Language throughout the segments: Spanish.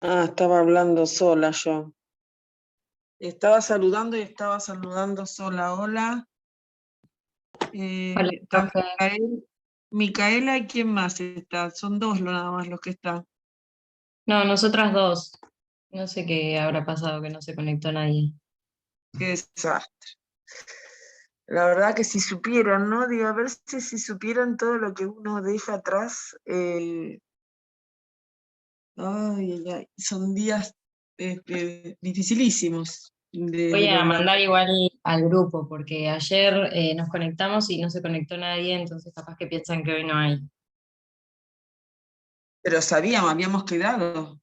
Ah, estaba hablando sola yo. Estaba saludando y estaba saludando sola. Hola. Hola, Está profe. Micaela y quién más está. Son dos nada más los que están. No, nosotras dos. No sé qué habrá pasado que no se conectó nadie. Qué desastre. La verdad que si supieran, ¿no? Digo, a ver si supieran todo lo que uno deja atrás. Ay, ay, ay, son días dificilísimos Voy de a lograr. mandar igual al grupo porque ayer nos conectamos y no se conectó nadie, entonces capaz que piensan que hoy no hay. Pero sabíamos, habíamos quedado.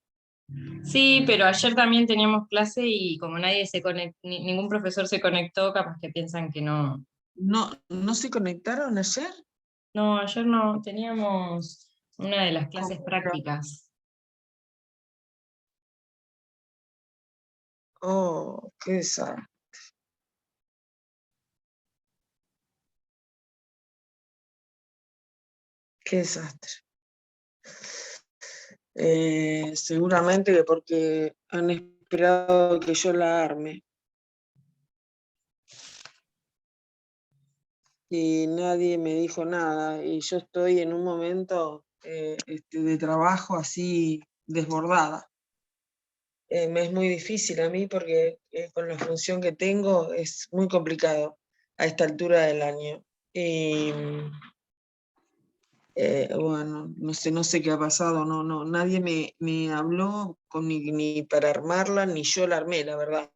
Sí, pero ayer también teníamos clase y como nadie se conectó, ningún profesor se conectó, capaz que piensan que no. ¿No se conectaron ayer? No, ayer no, teníamos una de las ¿Cómo clases era? prácticas. Oh, qué desastre, qué desastre. Seguramente que porque han esperado que yo la arme y nadie me dijo nada y yo estoy en un momento de trabajo así desbordada. Me es muy difícil a mí porque con la función que tengo es muy complicado a esta altura del año. Y bueno, no sé qué ha pasado, nadie me habló ni para armarla, ni yo la armé, la verdad.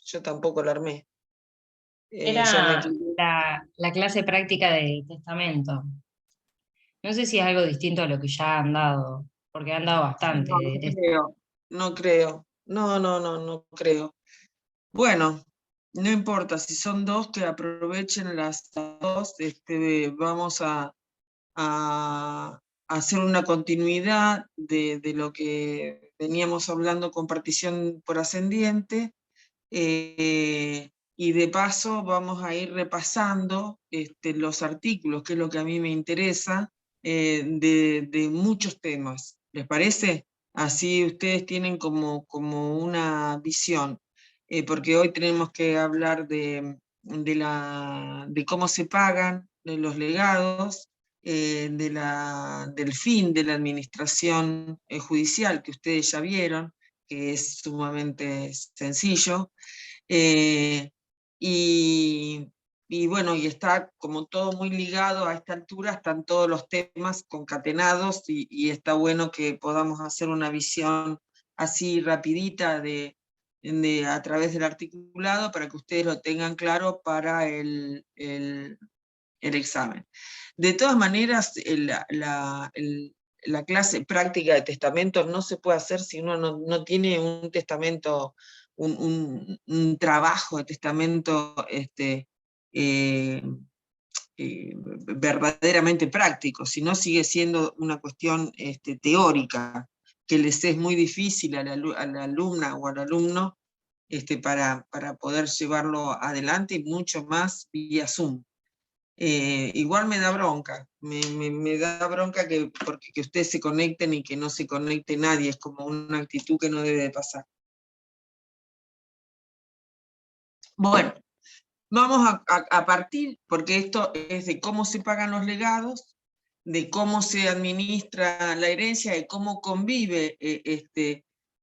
Yo tampoco la armé. Ya me Era quedé. la clase práctica de testamento. No sé si es algo distinto a lo que ya han dado, porque han dado bastante No, de no esto. creo, no creo. No creo. Bueno, no importa, si son dos, que aprovechen las dos, vamos a hacer una continuidad de lo que veníamos hablando con partición por ascendiente, y de paso vamos a ir repasando los artículos, que es lo que a mí me interesa, de muchos temas. ¿Les parece? Así ustedes tienen como una visión, porque hoy tenemos que hablar de cómo se pagan de los legados, del fin de la administración judicial, que ustedes ya vieron, que es sumamente sencillo. eh, y, y bueno, y está como todo muy ligado a esta altura, están todos los temas concatenados y está bueno que podamos hacer una visión así rapidita a través del articulado para que ustedes lo tengan claro para el examen. De todas maneras, la clase práctica de testamento no se puede hacer si uno no tiene un testamento, un trabajo de testamento eh, verdaderamente práctico, si no sigue siendo una cuestión teórica, que les es muy difícil a la alumna o al alumno para poder llevarlo adelante, y mucho más vía Zoom. Igual me da bronca, me da bronca porque que ustedes se conecten y que no se conecte nadie, es como una actitud que no debe de pasar. Bueno, vamos a partir, porque esto es de cómo se pagan los legados, de cómo se administra la herencia, de cómo convive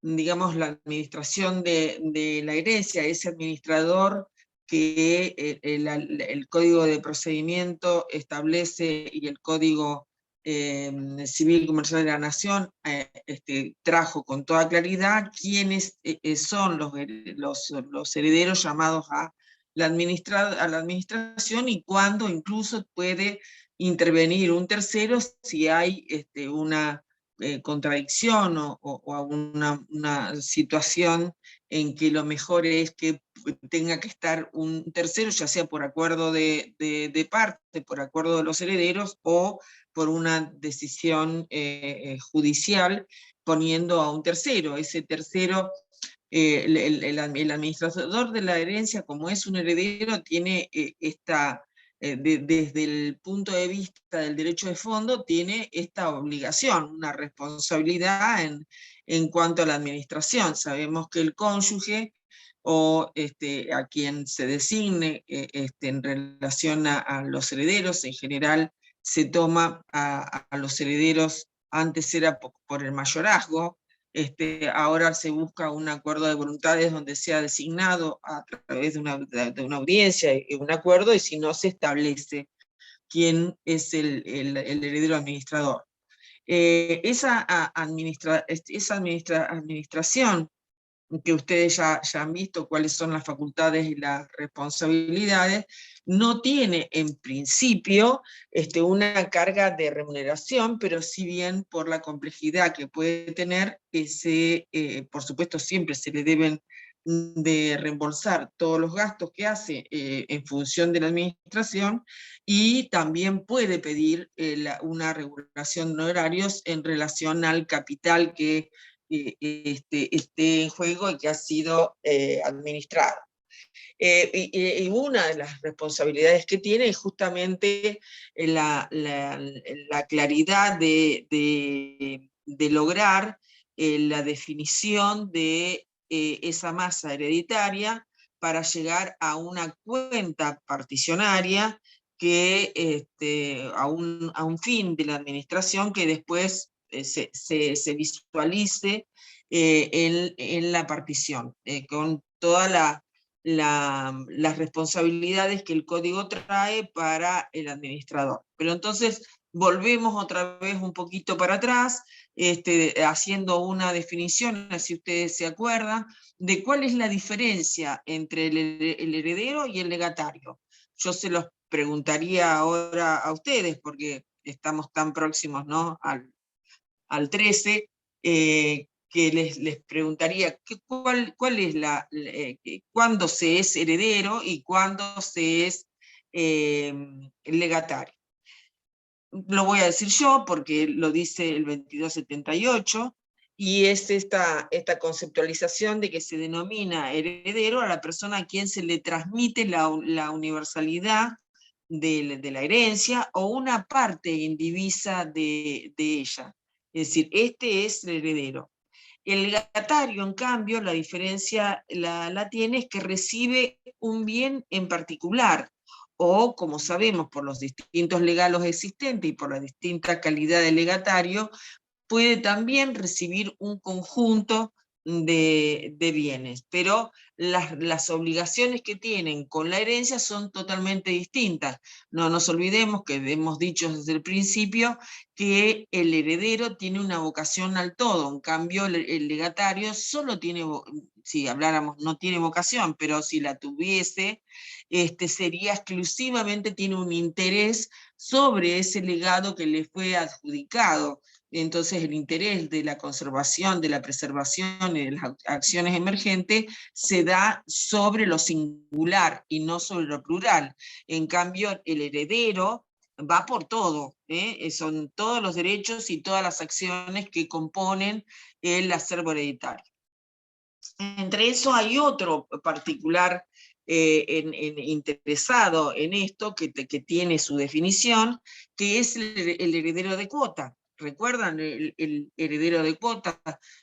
digamos, la administración de la herencia, ese administrador que el Código de Procedimiento establece, y el Código Civil y Comercial de la Nación trajo con toda claridad quiénes son los herederos llamados a a la administración, y cuándo incluso puede intervenir un tercero si hay una contradicción o una situación en que lo mejor es que tenga que estar un tercero, ya sea por acuerdo de parte, por acuerdo de los herederos, o por una decisión judicial, poniendo a un tercero. Ese tercero, el administrador de la herencia, como es un heredero, tiene desde el punto de vista del derecho de fondo, tiene esta obligación, una responsabilidad en cuanto a la administración. Sabemos que el cónyuge o a quien se designe en relación a los herederos, en general se toma a los herederos, antes era por el mayorazgo, ahora se busca un acuerdo de voluntades donde sea designado a través de una audiencia y un acuerdo, y si no se establece quién es el heredero administrador. Esa administración, que ustedes ya han visto cuáles son las facultades y las responsabilidades, no tiene en principio una carga de remuneración, pero si bien por la complejidad que puede tener, por supuesto siempre se le deben de reembolsar todos los gastos que hace en función de la administración, y también puede pedir una regulación de horarios en relación al capital que esté en juego y que ha sido administrado. Y una de las responsabilidades que tiene es justamente la claridad de lograr la definición de esa masa hereditaria para llegar a una cuenta particionaria a un fin de la administración que después se visualice en la partición, con todas las responsabilidades que el código trae para el administrador. Pero entonces volvemos otra vez un poquito para atrás, haciendo una definición, si ustedes se acuerdan, de cuál es la diferencia entre el heredero y el legatario. Yo se los preguntaría ahora a ustedes, porque estamos tan próximos, ¿no?, al 13, que les preguntaría cuál es cuándo se es heredero y cuándo se es legatario. Lo voy a decir yo porque lo dice el 2278, y es esta conceptualización de que se denomina heredero a la persona a quien se le transmite la universalidad de la herencia o una parte indivisa de ella. Es decir, este es el heredero. El legatario, en cambio, la diferencia la tiene es que recibe un bien en particular, o, como sabemos por los distintos legalos existentes y por la distinta calidad de legatario, puede también recibir un conjunto de bienes, pero las obligaciones que tienen con la herencia son totalmente distintas. No nos olvidemos que hemos dicho desde el principio que el heredero tiene una vocación al todo, en cambio el legatario solo tiene, si habláramos, no tiene vocación, pero si la tuviese, sería exclusivamente, tiene un interés sobre ese legado que le fue adjudicado. Entonces el interés de la conservación, de la preservación y de las acciones emergentes se da sobre lo singular y no sobre lo plural. En cambio, el heredero va por todo, son todos los derechos y todas las acciones que componen el acervo hereditario. Entre eso hay otro particular interesado en esto, que tiene su definición, que es el heredero de cuota. ¿Recuerdan el heredero de cuota?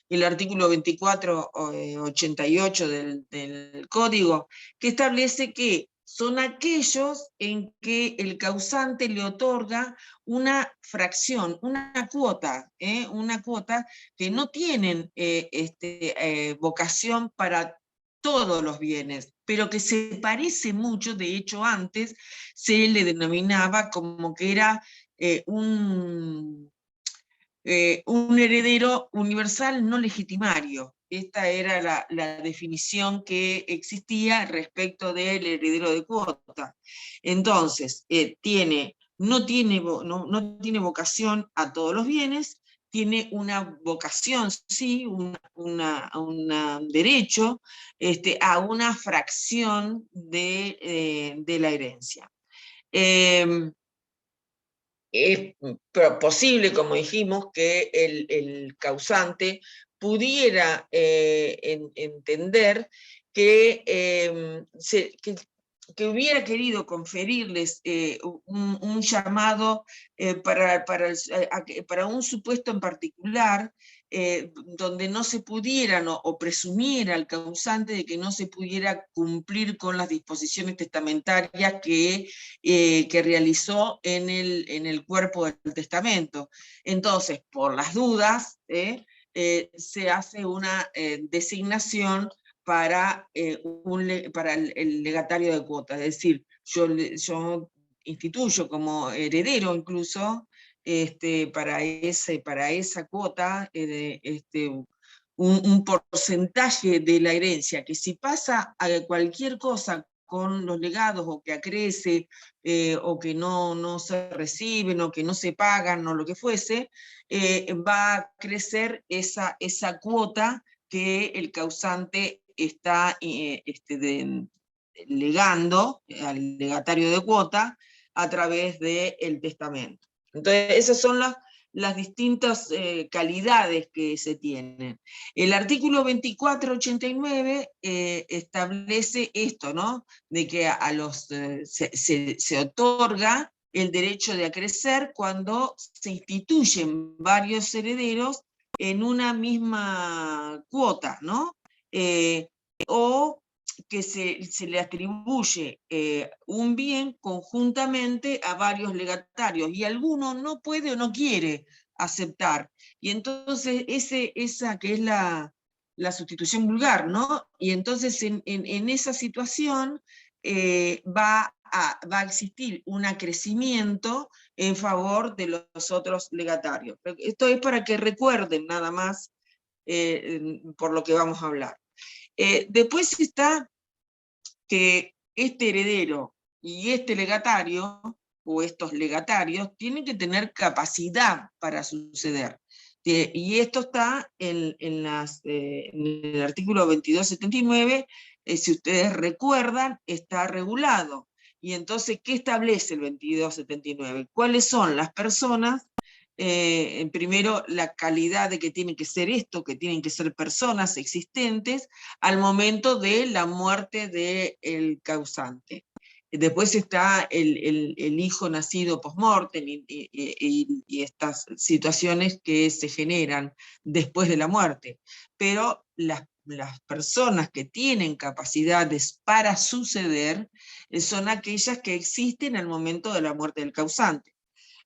El artículo 2488 del Código, que establece que son aquellos en que el causante le otorga una fracción, una cuota que no tienen vocación para todos los bienes, pero que se parece mucho. De hecho, antes se le denominaba como que era un heredero universal no legitimario. Esta era la definición que existía respecto del heredero de cuota. Entonces, no tiene vocación a todos los bienes, tiene una vocación, sí, un derecho a una fracción de la herencia. Es posible, como dijimos, que el causante pudiera entender que que hubiera querido conferirles un llamado para un supuesto en particular, donde no se pudieran o presumiera al causante de que no se pudiera cumplir con las disposiciones testamentarias que realizó en el cuerpo del testamento. Entonces, por las dudas, se hace una designación para el legatario de cuotas. Es decir, yo instituyo como heredero incluso para esa cuota un porcentaje de la herencia, que si pasa a cualquier cosa con los legados, o que acrece, o que no se reciben, o que no se pagan, o lo que fuese, va a crecer esa cuota que el causante está legando al legatario de cuota a través del testamento. Entonces, esas son las distintas calidades que se tienen. El artículo 2489 establece esto, ¿no? De que se otorga el derecho de acrecer cuando se instituyen varios herederos en una misma cuota, ¿no? O que se le atribuye un bien conjuntamente a varios legatarios, y alguno no puede o no quiere aceptar. Y entonces esa que es la sustitución vulgar, ¿no? Y entonces en esa situación va a existir un acrecimiento en favor de los otros legatarios. Esto es para que recuerden nada más por lo que vamos a hablar. Después está que este heredero y este legatario, o estos legatarios, tienen que tener capacidad para suceder. Y esto está en el artículo 2279, si ustedes recuerdan, está regulado. Y entonces, ¿qué establece el 2279? ¿Cuáles son las personas? Primero, la calidad de que tienen que ser esto, que tienen que ser personas existentes al momento de la muerte del causante. Después está el hijo nacido post-mortem y estas situaciones que se generan después de la muerte. Pero las personas que tienen capacidades para suceder son aquellas que existen al momento de la muerte del causante.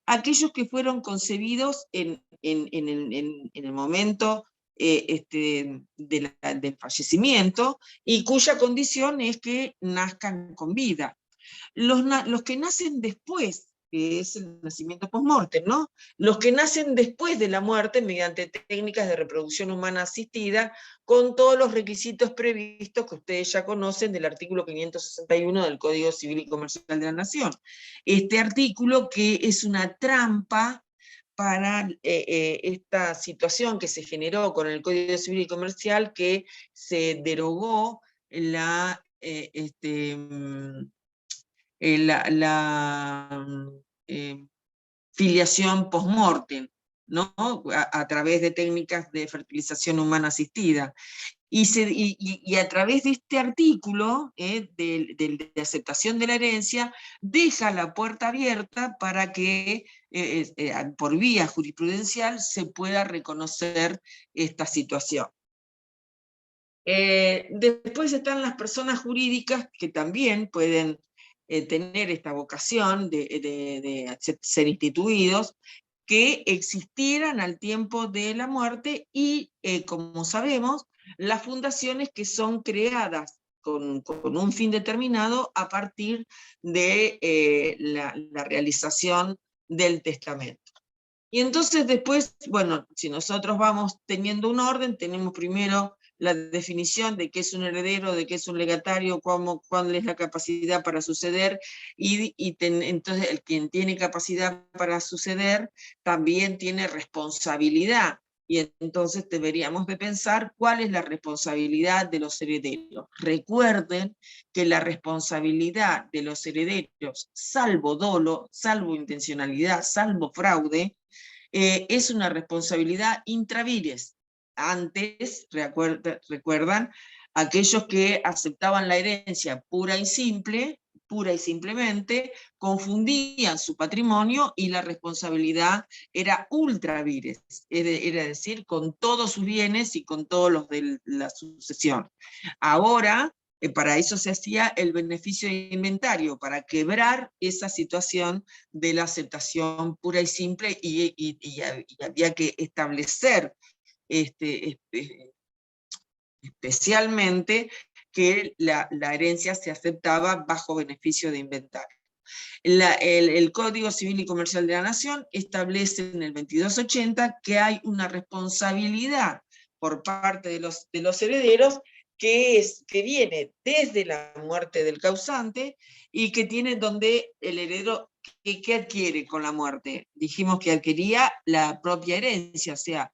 Aquellos que fueron concebidos en el momento del fallecimiento y cuya condición es que nazcan con vida. Los que nacen después, que es el nacimiento post-mortem, ¿no? Los que nacen después de la muerte mediante técnicas de reproducción humana asistida, con todos los requisitos previstos que ustedes ya conocen del artículo 561 del Código Civil y Comercial de la Nación. Este artículo que es una trampa para esta situación que se generó con el Código Civil y Comercial, que se derogó la filiación post-mortem, ¿no? A través de técnicas de fertilización humana asistida. Y a través de este artículo de aceptación de la herencia, deja la puerta abierta para que por vía jurisprudencial se pueda reconocer esta situación. Después están las personas jurídicas que también pueden tener esta vocación de ser instituidos, que existieran al tiempo de la muerte, y como sabemos, las fundaciones que son creadas con un fin determinado a partir de la realización del testamento. Y entonces después, bueno, si nosotros vamos teniendo un orden, tenemos primero la definición de qué es un heredero, de qué es un legatario, cuál es la capacidad para suceder, entonces quien tiene capacidad para suceder también tiene responsabilidad, y entonces deberíamos de pensar cuál es la responsabilidad de los herederos. Recuerden que la responsabilidad de los herederos, salvo dolo, salvo intencionalidad, salvo fraude, es una responsabilidad intra vires. Antes, recuerdan, aquellos que aceptaban la herencia pura y simple, pura y simplemente, confundían su patrimonio y la responsabilidad era ultra vires, era decir, con todos sus bienes y con todos los de la sucesión. Ahora, para eso se hacía el beneficio de inventario, para quebrar esa situación de la aceptación pura y simple, y había que establecer especialmente que la herencia se aceptaba bajo beneficio de inventario. El Código Civil y Comercial de la Nación establece en el 2280 que hay una responsabilidad por parte de los herederos que viene desde la muerte del causante y que tiene donde el heredero, ¿qué adquiere con la muerte? Dijimos que adquiría la propia herencia, o sea,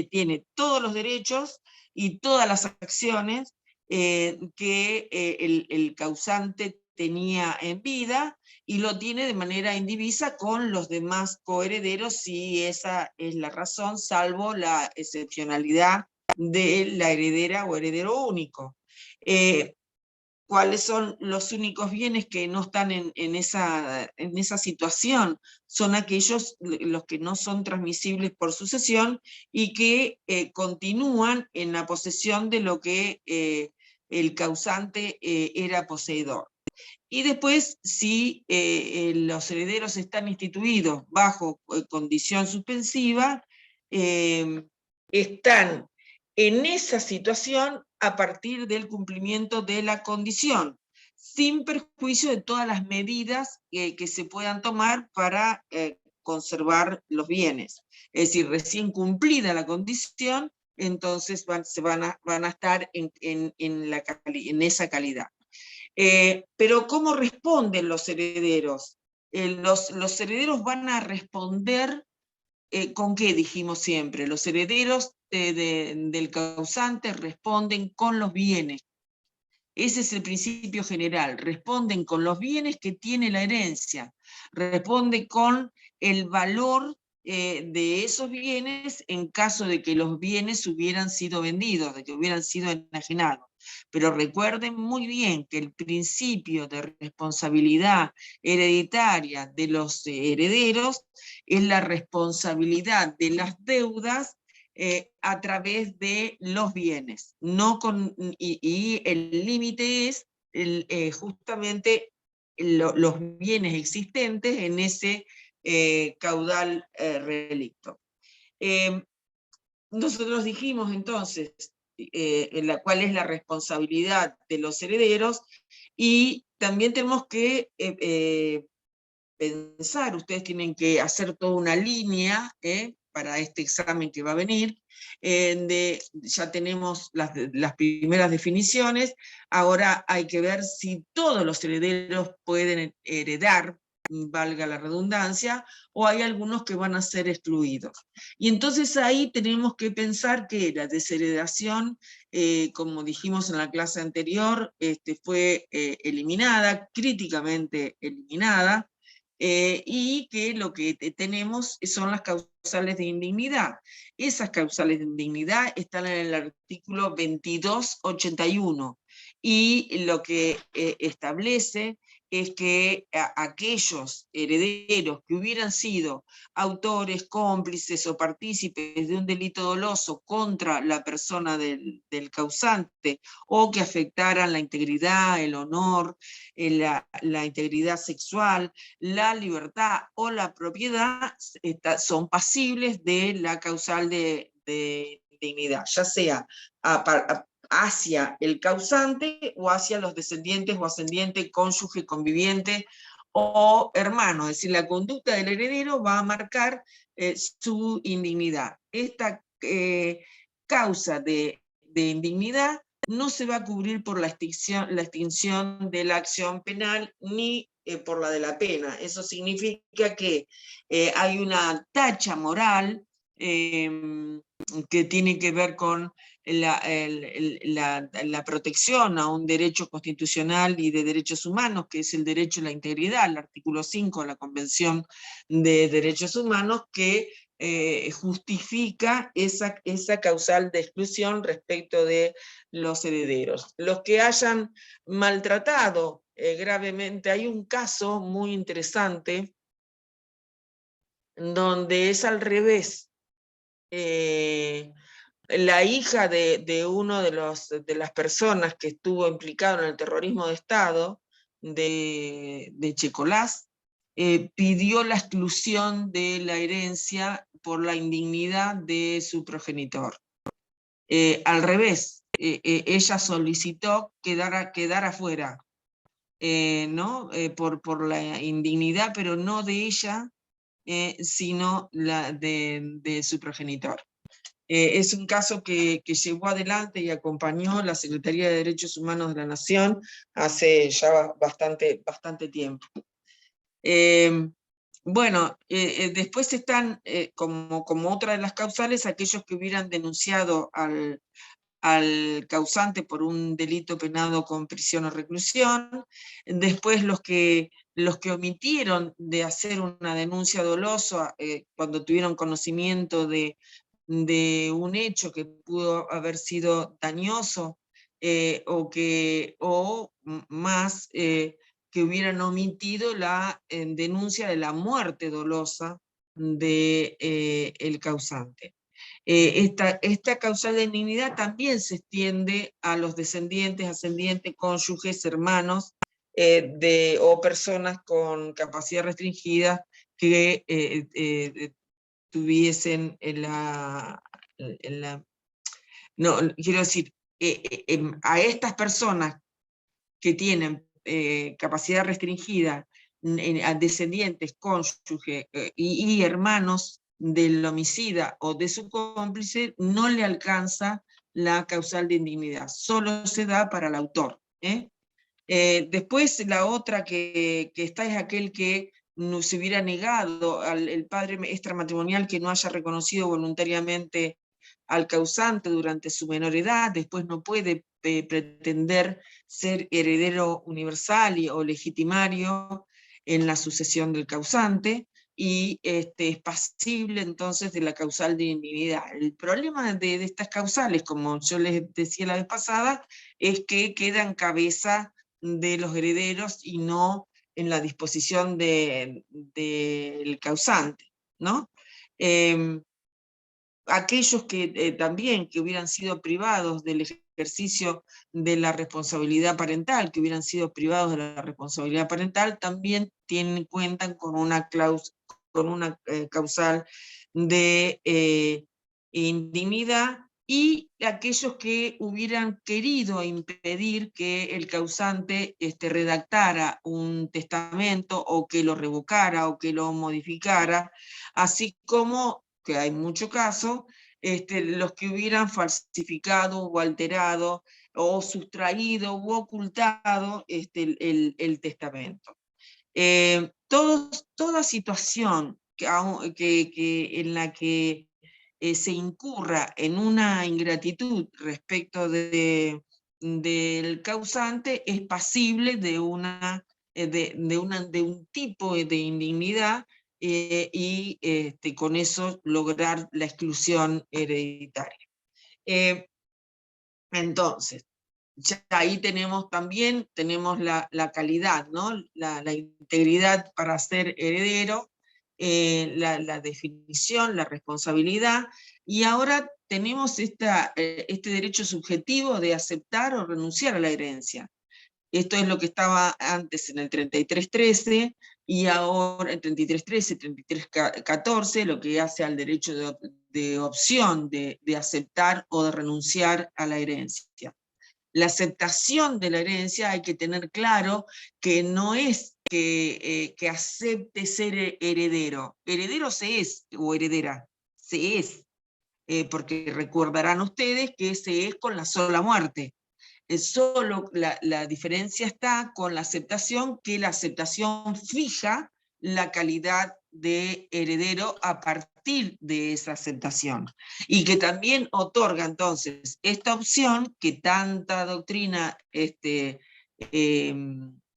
tiene todos los derechos y todas las acciones que el causante tenía en vida, y lo tiene de manera indivisa con los demás coherederos, si esa es la razón, salvo la excepcionalidad de la heredera o heredero único. ¿Cuáles son los únicos bienes que no están en esa situación? Son aquellos los que no son transmisibles por sucesión y que continúan en la posesión de lo que el causante era poseedor. Y después, si los herederos están instituidos bajo condición suspensiva, están en esa situación a partir del cumplimiento de la condición, sin perjuicio de todas las medidas que se puedan tomar para conservar los bienes. Es decir, recién cumplida la condición, entonces van a estar en esa calidad. Pero ¿cómo responden los herederos? Los herederos van a responder ¿con qué dijimos siempre? Los herederos del causante responden con los bienes. Ese es el principio general. Responden con los bienes que tiene la herencia. Responden con el valor de esos bienes en caso de que los bienes hubieran sido vendidos, de que hubieran sido enajenados. Pero recuerden muy bien que el principio de responsabilidad hereditaria de los herederos es la responsabilidad de las deudas a través de los bienes. Y el límite es justamente los bienes existentes en ese caudal relicto. Nosotros dijimos entonces cuál es la responsabilidad de los herederos, y también tenemos que pensar, ustedes tienen que hacer toda una línea para este examen que va a venir, ya tenemos las primeras definiciones, ahora hay que ver si todos los herederos pueden heredar, valga la redundancia, o hay algunos que van a ser excluidos. Y entonces ahí tenemos que pensar que la desheredación, como dijimos en la clase anterior, fue eliminada, críticamente eliminada, y que lo que tenemos son las causales de indignidad. Esas causales de indignidad están en el artículo 2281, y lo que establece es que aquellos herederos que hubieran sido autores, cómplices o partícipes de un delito doloso contra la persona del causante, o que afectaran la integridad, el honor, la integridad sexual, la libertad o la propiedad, son pasibles de la causal de indignidad, ya sea hacia el causante o hacia los descendientes o ascendientes, cónyuge, conviviente o hermano. Es decir, la conducta del heredero va a marcar su indignidad. Esta causa de indignidad no se va a cubrir por la extinción de la acción penal ni por la de la pena. Eso significa que hay una tacha moral que tiene que ver con la protección a un derecho constitucional y de derechos humanos, que es el derecho a la integridad, el artículo 5 de la Convención de Derechos Humanos, que justifica esa causal de exclusión respecto de los herederos. Los que hayan maltratado gravemente. Hay un caso muy interesante donde es al revés. La hija de uno de las personas que estuvo implicado en el terrorismo de Estado, de Checolás, pidió la exclusión de la herencia por la indignidad de su progenitor. Al revés, ella solicitó quedar afuera, ¿no? Por la indignidad, pero no de ella, sino de su progenitor. Es un caso que llevó adelante y acompañó la Secretaría de Derechos Humanos de la Nación hace ya bastante tiempo. Bueno, después están, como otra de las causales, aquellos que hubieran denunciado al causante por un delito penado con prisión o reclusión, después los que omitieron de hacer una denuncia dolosa cuando tuvieron conocimiento de un hecho que pudo haber sido dañoso, o más, que hubieran omitido la denuncia de la muerte dolosa del causante. Esta causal de indignidad también se extiende a los descendientes, ascendientes, cónyuges, hermanos, o personas con capacidad restringida que tuviesen no, quiero decir, a estas personas que tienen capacidad restringida, a descendientes, cónyuge y hermanos del homicida o de su cómplice, no le alcanza la causal de indignidad, solo se da para el autor. Después la otra que está es aquel que no se hubiera negado el padre extramatrimonial que no haya reconocido voluntariamente al causante durante su menor edad, después no puede pretender ser heredero universal o legitimario en la sucesión del causante, y es pasible entonces de la causal de indignidad. El problema de estas causales, como yo les decía la vez pasada, es que quedan cabeza de los herederos y no en la disposición del causante, ¿no? Aquellos que también que hubieran sido privados del ejercicio de la responsabilidad parental, que hubieran sido privados de la responsabilidad parental, también cuentan con una causal de indignidad, y aquellos que hubieran querido impedir que el causante redactara un testamento, o que lo revocara, o que lo modificara, así como, que hay mucho caso, los que hubieran falsificado o alterado o sustraído u ocultado el testamento. Toda situación en la que se incurra en una ingratitud respecto del causante es pasible de un tipo de indignidad, y con eso lograr la exclusión hereditaria. Entonces, ya ahí tenemos la calidad, ¿no? La integridad para ser heredero, la definición, la responsabilidad, y ahora tenemos este derecho subjetivo de aceptar o renunciar a la herencia. Esto es lo que estaba antes en el 3313, y ahora en 3313, 3314, lo que hace al derecho de opción de aceptar o de renunciar a la herencia. La aceptación de la herencia, hay que tener claro que no es que acepte ser heredero. Heredero se es, o heredera, se es, porque recordarán ustedes que se es con la sola muerte. Solo la diferencia está con la aceptación, que la aceptación fija la calidad de heredero a partir de esa aceptación, y que también otorga entonces esta opción que tanta doctrina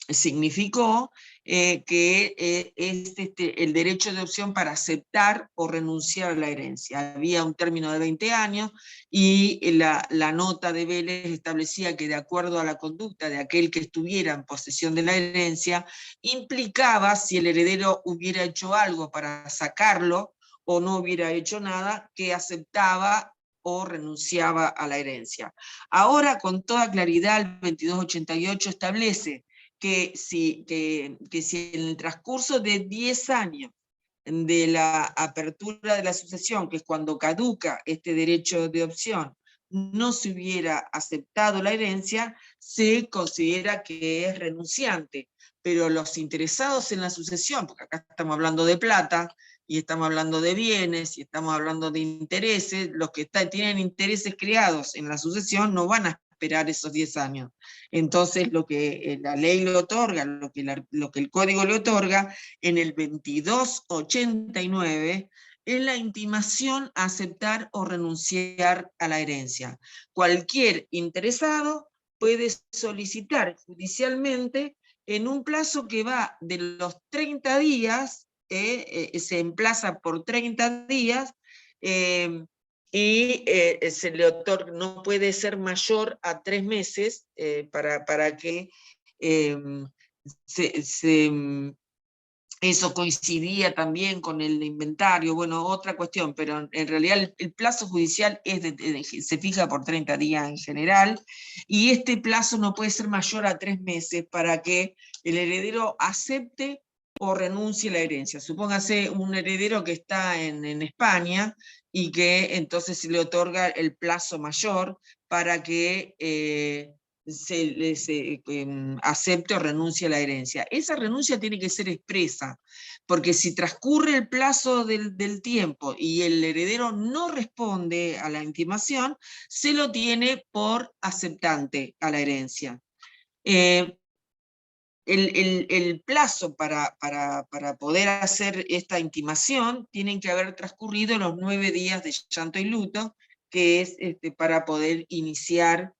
significó, que es el derecho de opción para aceptar o renunciar a la herencia. Había un término de 20 años y la nota de Vélez establecía que de acuerdo a la conducta de aquel que estuviera en posesión de la herencia, implicaba si el heredero hubiera hecho algo para sacarlo o no hubiera hecho nada, que aceptaba o renunciaba a la herencia. Ahora, con toda claridad, el 2288 establece que si en el transcurso de 10 años de la apertura de la sucesión, que es cuando caduca este derecho de opción, no se hubiera aceptado la herencia, se considera que es renunciante. Pero los interesados en la sucesión, porque acá estamos hablando de plata, y estamos hablando de bienes, y estamos hablando de intereses, los que tienen intereses creados en la sucesión no van a esperar esos 10 años. Entonces, lo que la ley le otorga, lo que el código le otorga, en el 2289, es la intimación a aceptar o renunciar a la herencia. Cualquier interesado puede solicitar judicialmente en un plazo que va de los 30 días, se emplaza por 30 días, y se le otorga, no puede ser mayor a 3 meses para que eso coincidía también con el inventario, bueno, otra cuestión, pero en realidad el plazo judicial se fija por 30 días en general, y este plazo no puede ser mayor a 3 meses para que el heredero acepte o renuncie a la herencia. Supóngase un heredero que está en España y que entonces se le otorga el plazo mayor para que acepte o renuncie a la herencia. Esa renuncia tiene que ser expresa, porque si transcurre el plazo del tiempo y el heredero no responde a la intimación, se lo tiene por aceptante a la herencia. El plazo para poder hacer esta intimación tienen que haber transcurrido los 9 días de llanto y luto, que es para poder iniciar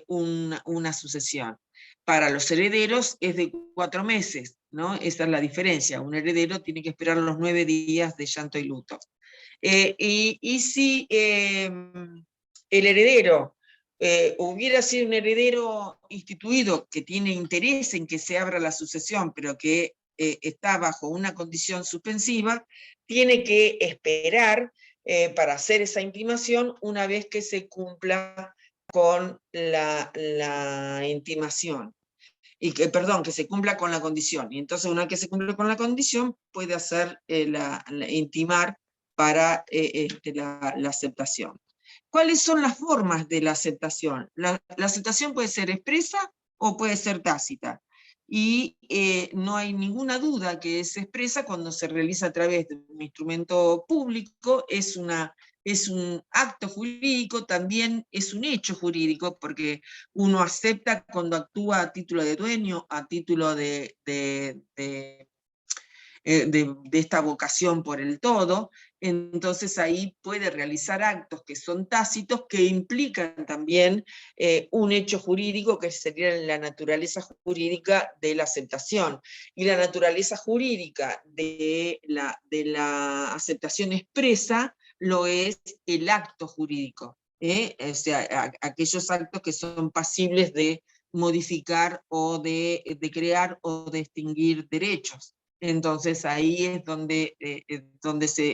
una sucesión. Para los herederos es de 4 meses, ¿no? Esa es la diferencia. Un heredero tiene que esperar los 9 días de llanto y luto. Y si el heredero hubiera sido un heredero instituido que tiene interés en que se abra la sucesión, pero que está bajo una condición suspensiva, tiene que esperar para hacer esa intimación una vez que se cumpla con la intimación. Y que, perdón, que se cumpla con la condición. Y entonces, una vez que se cumple con la condición, puede hacer intimar para la aceptación. ¿Cuáles son las formas de la aceptación? La aceptación puede ser expresa o puede ser tácita. Y no hay ninguna duda que es expresa cuando se realiza a través de un instrumento público, es un acto jurídico, también es un hecho jurídico, porque uno acepta cuando actúa a título de dueño, a título de esta vocación por el todo, entonces ahí puede realizar actos que son tácitos, que implican también un hecho jurídico, que sería la naturaleza jurídica de la aceptación. Y la naturaleza jurídica de la aceptación expresa lo es el acto jurídico, o sea, aquellos actos que son pasibles de modificar o de crear o de extinguir derechos. Entonces ahí es donde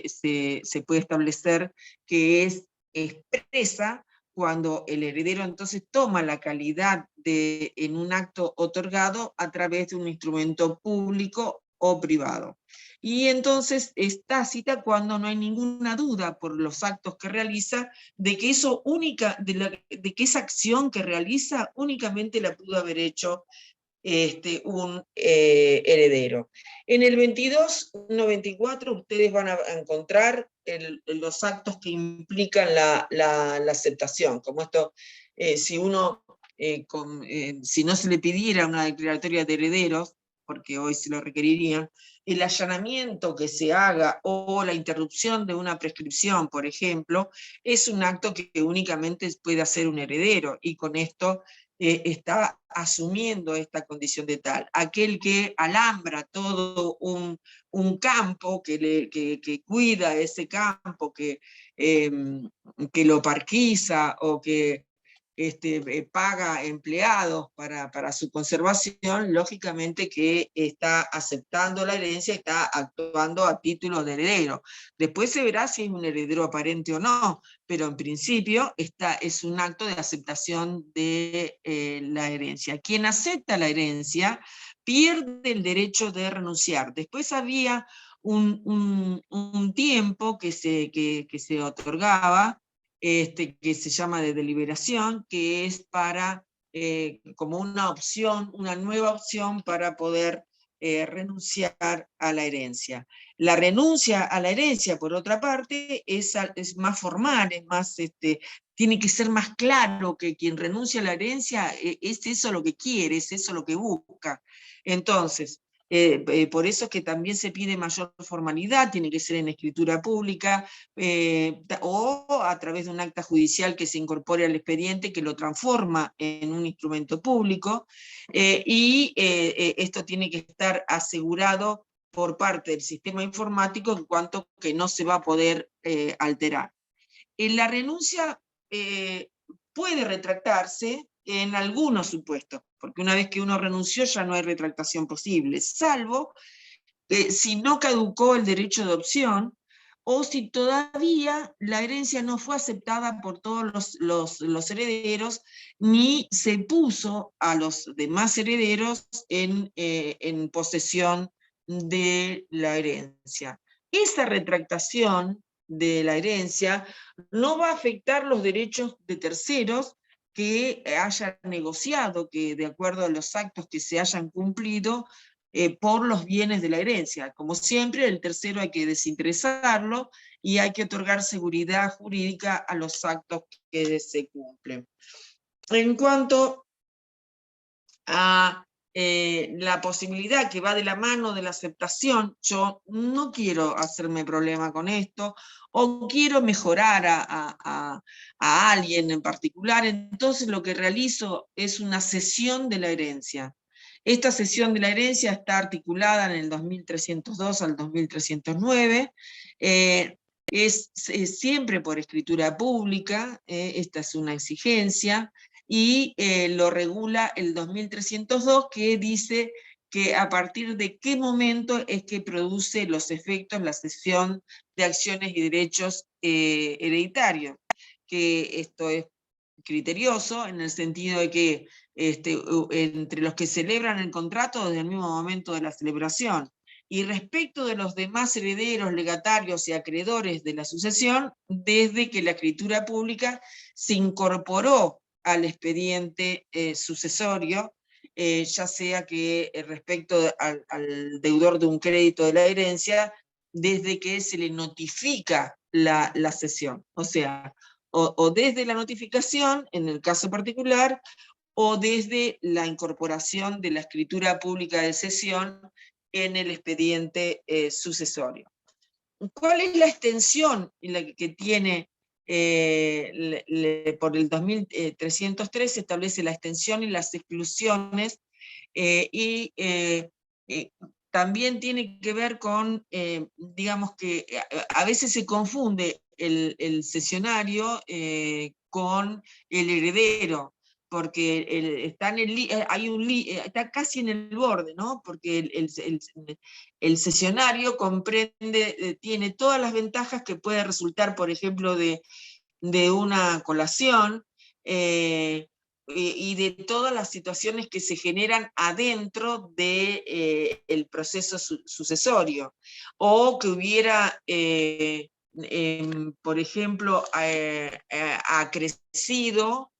se puede establecer que es expresa cuando el heredero entonces toma la calidad en un acto otorgado a través de un instrumento público o privado. Y entonces es tácita cuando no hay ninguna duda por los actos que realiza de que de que esa acción que realiza únicamente la pudo haber hecho un heredero. En el 2294 ustedes van a encontrar los actos que implican la aceptación, como esto, si no se le pidiera una declaratoria de herederos, porque hoy se lo requerirían, el allanamiento que se haga o la interrupción de una prescripción, por ejemplo, es un acto que únicamente puede hacer un heredero, y con esto está asumiendo esta condición de tal. Aquel que alambra todo un campo, que cuida ese campo, que lo parquiza o que paga empleados para su conservación, lógicamente que está aceptando la herencia, está actuando a título de heredero. Después se verá si es un heredero aparente o no, pero en principio es un acto de aceptación de la herencia. Quien acepta la herencia pierde el derecho de renunciar. Después había un tiempo que se otorgaba, que se llama de deliberación, que es para, como una opción, una nueva opción para poder renunciar a la herencia. La renuncia a la herencia, por otra parte, es más formal, tiene que ser más claro que quien renuncia a la herencia es eso lo que quiere, es eso lo que busca. Entonces, por eso es que también se pide mayor formalidad, tiene que ser en escritura pública, o a través de un acta judicial que se incorpore al expediente, que lo transforma en un instrumento público, esto tiene que estar asegurado por parte del sistema informático en cuanto que no se va a poder alterar. La renuncia puede retractarse en algunos supuestos, porque una vez que uno renunció ya no hay retractación posible, salvo si no caducó el derecho de opción, o si todavía la herencia no fue aceptada por todos los herederos, ni se puso a los demás herederos en posesión de la herencia. Esa retractación de la herencia no va a afectar los derechos de terceros que hayan negociado, que de acuerdo a los actos que se hayan cumplido, por los bienes de la herencia. Como siempre, el tercero hay que desinteresarlo y hay que otorgar seguridad jurídica a los actos que se cumplen. En cuanto a la posibilidad que va de la mano de la aceptación, yo no quiero hacerme problema con esto, o quiero mejorar a alguien en particular, entonces lo que realizo es una cesión de la herencia. Esta cesión de la herencia está articulada en el 2302 al 2309, es siempre por escritura pública, esta es una exigencia, y lo regula el 2302, que dice que a partir de qué momento es que produce los efectos la cesión de acciones y derechos hereditarios, que esto es criterioso en el sentido de que entre los que celebran el contrato desde el mismo momento de la celebración, y respecto de los demás herederos, legatarios y acreedores de la sucesión, desde que la escritura pública se incorporó al expediente sucesorio, ya sea que respecto al deudor de un crédito de la herencia, desde que se le notifica la cesión. O sea, o desde la notificación, en el caso particular, o desde la incorporación de la escritura pública de cesión en el expediente sucesorio. ¿Cuál es la extensión que tiene por el 2303? Se establece la extensión y las exclusiones, también tiene que ver con, digamos que a veces se confunde el cesionario con el heredero, porque está casi en el borde, ¿no? Porque el cesionario comprende, tiene todas las ventajas que puede resultar, por ejemplo, de una colación, y de todas las situaciones que se generan adentro del proceso sucesorio, o que hubiera, por ejemplo, acrecido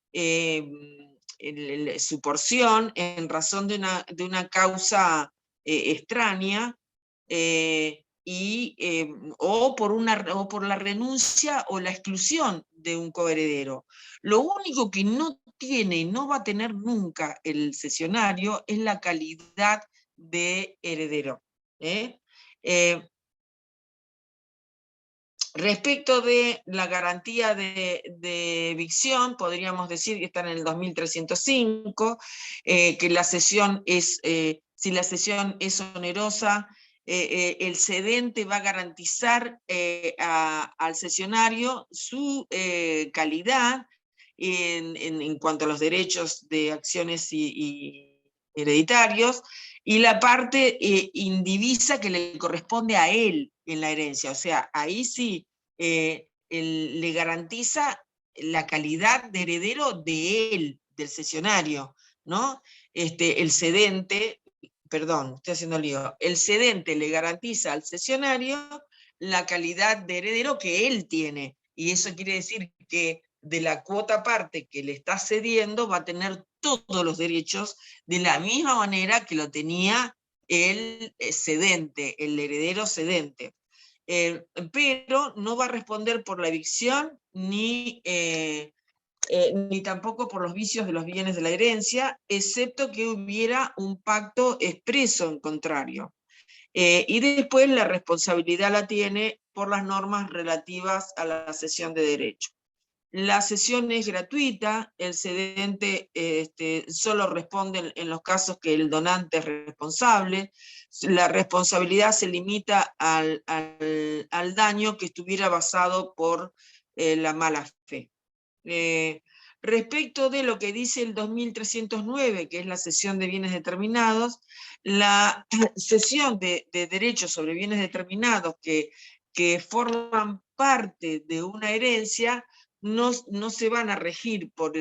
su porción en razón de una causa extraña, o por la renuncia o la exclusión de un coheredero. Lo único que no tiene y no va a tener nunca el cesionario es la calidad de heredero. Respecto de la garantía de evicción, podríamos decir que está en el 2305, que la cesión es, si la cesión es onerosa, el cedente va a garantizar al cesionario su calidad en cuanto a los derechos de acciones y hereditarios, y la parte indivisa que le corresponde a él en la herencia. O sea, ahí sí le garantiza la calidad de heredero de él, del cesionario, ¿no? El cedente, perdón, estoy haciendo lío, el cedente le garantiza al cesionario la calidad de heredero que él tiene, y eso quiere decir que de la cuota parte que le está cediendo va a tener todos los derechos de la misma manera que lo tenía el cedente, el heredero cedente. Pero no va a responder por la evicción ni tampoco por los vicios de los bienes de la herencia, excepto que hubiera un pacto expreso en contrario. Y después la responsabilidad la tiene por las normas relativas a la cesión de derecho. La cesión es gratuita, el cedente solo responde en los casos que el donante es responsable, la responsabilidad se limita al daño que estuviera basado por la mala fe. Respecto de lo que dice el 2309, que es la cesión de bienes determinados, la cesión de derechos sobre bienes determinados que forman parte de una herencia no se van a regir por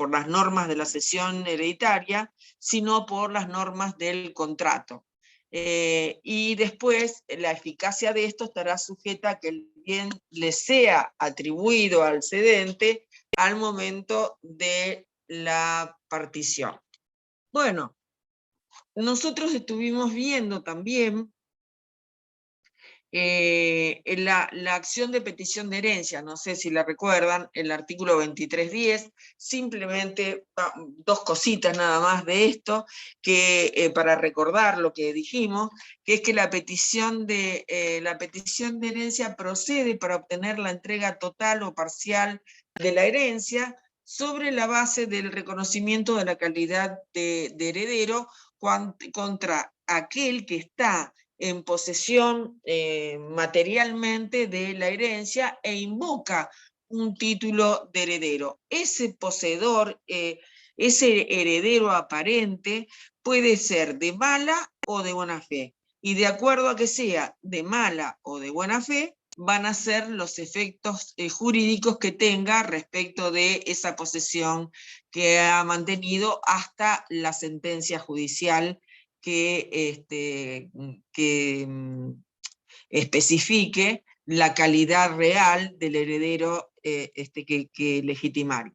las normas de la cesión hereditaria, sino por las normas del contrato. Y después la eficacia de esto estará sujeta a que el bien le sea atribuido al cedente al momento de la partición. Bueno, nosotros estuvimos viendo también la acción de petición de herencia, no sé si la recuerdan, el artículo 2310, simplemente dos cositas nada más de esto, que para recordar lo que dijimos, que es que la petición de herencia procede para obtener la entrega total o parcial de la herencia sobre la base del reconocimiento de la calidad de heredero contra aquel que está en posesión materialmente de la herencia e invoca un título de heredero. Ese poseedor, ese heredero aparente, puede ser de mala o de buena fe. Y de acuerdo a que sea de mala o de buena fe, van a ser los efectos jurídicos que tenga respecto de esa posesión que ha mantenido hasta la sentencia judicial que especifique la calidad real del heredero que legitimario.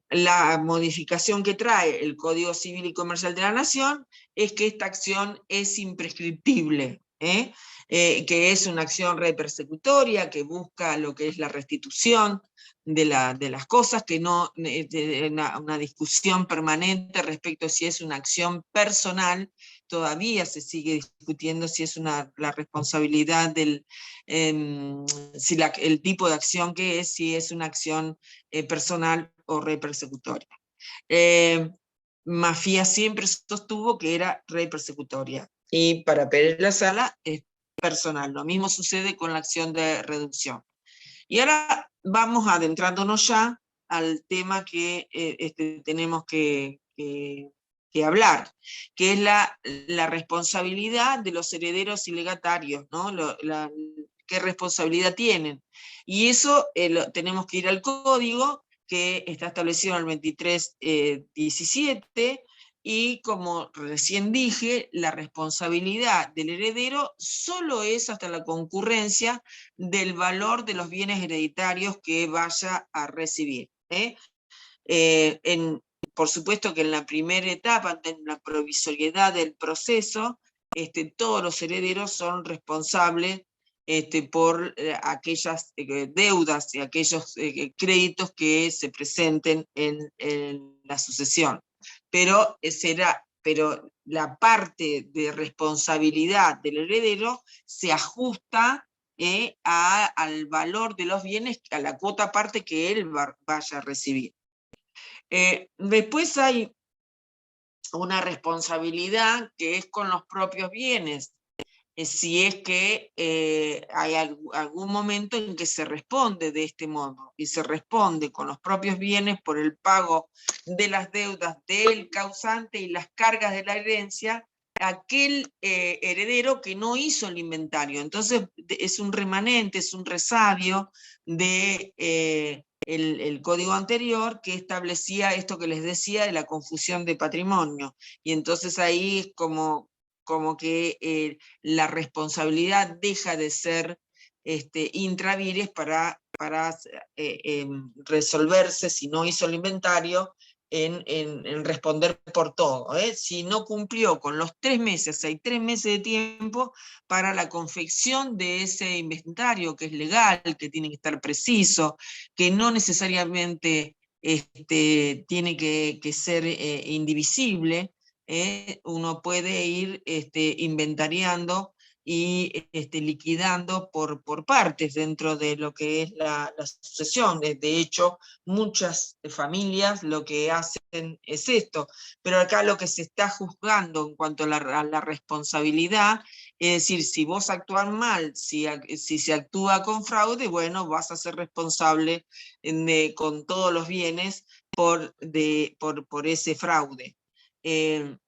La modificación que trae el Código Civil y Comercial de la Nación es que esta acción es imprescriptible, que es una acción repersecutoria, que busca lo que es la restitución de las cosas, que no una discusión permanente respecto a si es una acción personal. Todavía se sigue discutiendo si es la responsabilidad el tipo de acción que es, si es una acción personal o repersecutoria. Mafia siempre sostuvo que era repersecutoria, y para Pereira Sala es personal. Lo mismo sucede con la acción de reducción. Y ahora vamos adentrándonos ya al tema que tenemos que hablar, que es la responsabilidad de los herederos y legatarios, ¿no? ¿Qué responsabilidad tienen? Y eso tenemos que ir al código, que está establecido en el 2317, y como recién dije, la responsabilidad del heredero solo es hasta la concurrencia del valor de los bienes hereditarios que vaya a recibir. Por supuesto que en la primera etapa, en la provisoriedad del proceso, todos los herederos son responsables por aquellas deudas y aquellos créditos que se presenten en la sucesión. Pero la parte de responsabilidad del heredero se ajusta al valor de los bienes, a la cuota parte que él vaya a recibir. Después hay una responsabilidad que es con los propios bienes, si es que hay algún momento en que se responde de este modo, y se responde con los propios bienes por el pago de las deudas del causante y las cargas de la herencia, aquel heredero que no hizo el inventario. Entonces es un remanente, es un resabio de el código anterior que establecía esto que les decía de la confusión de patrimonio. Y entonces ahí es como que la responsabilidad deja de ser intravires para resolverse, si no hizo el inventario, en responder por todo. Si no cumplió con los 3 meses, hay 3 meses de tiempo para la confección de ese inventario, que es legal, que tiene que estar preciso, que no necesariamente tiene que ser indivisible. Uno puede ir inventariando y liquidando por partes dentro de lo que es la sucesión. De hecho, muchas familias lo que hacen es esto, pero acá lo que se está juzgando en cuanto a la responsabilidad, es decir, si vos actúas mal, si se actúa con fraude, bueno, vas a ser responsable con todos los bienes por ese fraude. En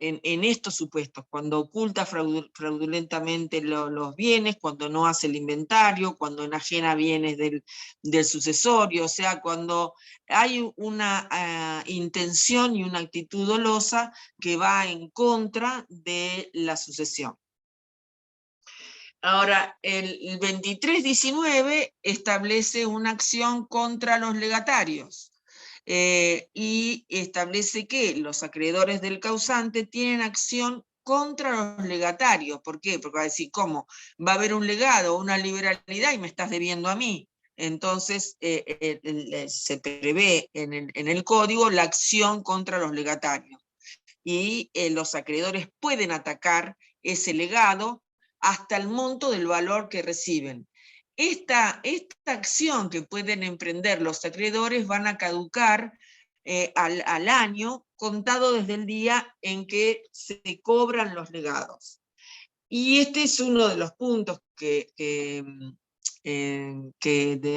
estos supuestos, cuando oculta fraudulentamente los bienes, cuando no hace el inventario, cuando enajena bienes del sucesorio, o sea, cuando hay una intención y una actitud dolosa que va en contra de la sucesión. Ahora, el 2319 establece una acción contra los legatarios. Y establece que los acreedores del causante tienen acción contra los legatarios. ¿Por qué? Porque va a decir, ¿cómo? Va a haber un legado, una liberalidad y me estás debiendo a mí. Entonces se prevé en el código la acción contra los legatarios. Y los acreedores pueden atacar ese legado hasta el monto del valor que reciben. Esta acción que pueden emprender los acreedores van a caducar al año, contado desde el día en que se cobran los legados. Y este es uno de los puntos que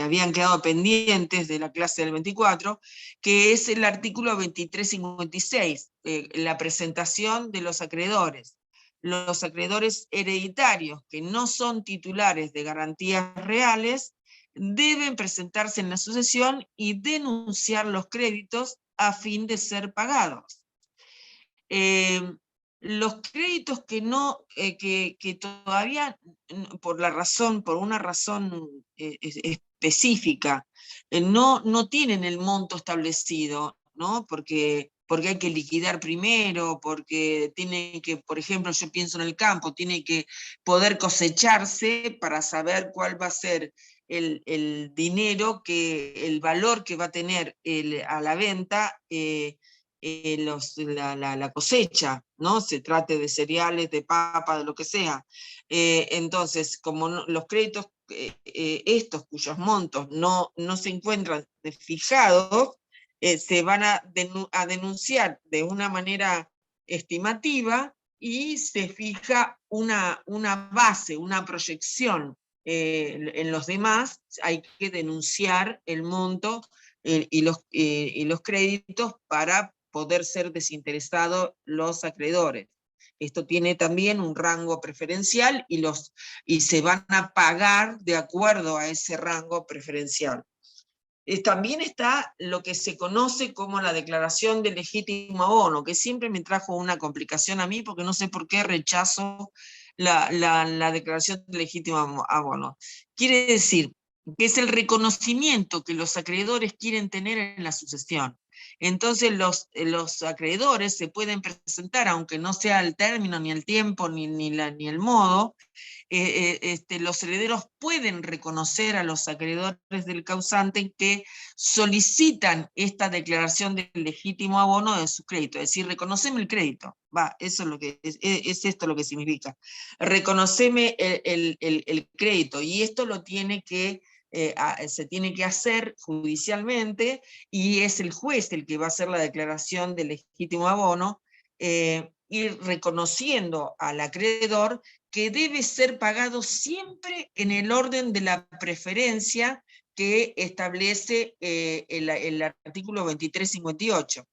habían quedado pendientes de la clase del 24, que es el artículo 2356, la presentación de los acreedores. Los acreedores hereditarios que no son titulares de garantías reales deben presentarse en la sucesión y denunciar los créditos a fin de ser pagados. Los créditos que todavía, por una razón específica, no tienen el monto establecido, ¿no? Porque hay que liquidar primero, porque tiene que, por ejemplo, yo pienso en el campo, tiene que poder cosecharse para saber cuál va a ser el dinero, el valor que va a tener a la venta la cosecha, ¿no? Se trate de cereales, de papa, de lo que sea. Entonces, como los créditos, estos cuyos montos no se encuentran fijados, se van a denunciar de una manera estimativa y se fija una base, una proyección. En los demás hay que denunciar el monto y los créditos para poder ser desinteresados los acreedores. Esto tiene también un rango preferencial y se van a pagar de acuerdo a ese rango preferencial. También está lo que se conoce como la declaración de legítimo abono, que siempre me trajo una complicación a mí, porque no sé por qué rechazo la declaración de legítimo abono. Quiere decir que es el reconocimiento que los acreedores quieren tener en la sucesión. Entonces los acreedores se pueden presentar, aunque no sea el término, ni el tiempo, ni el modo, los herederos pueden reconocer a los acreedores del causante que solicitan esta declaración del legítimo abono de su crédito, es decir, reconoceme el crédito, eso es lo que es esto lo que significa, reconoceme el crédito, y esto lo tiene que se tiene que hacer judicialmente, y es el juez el que va a hacer la declaración del legítimo abono, y reconociendo al acreedor que debe ser pagado siempre en el orden de la preferencia que establece el artículo 2358.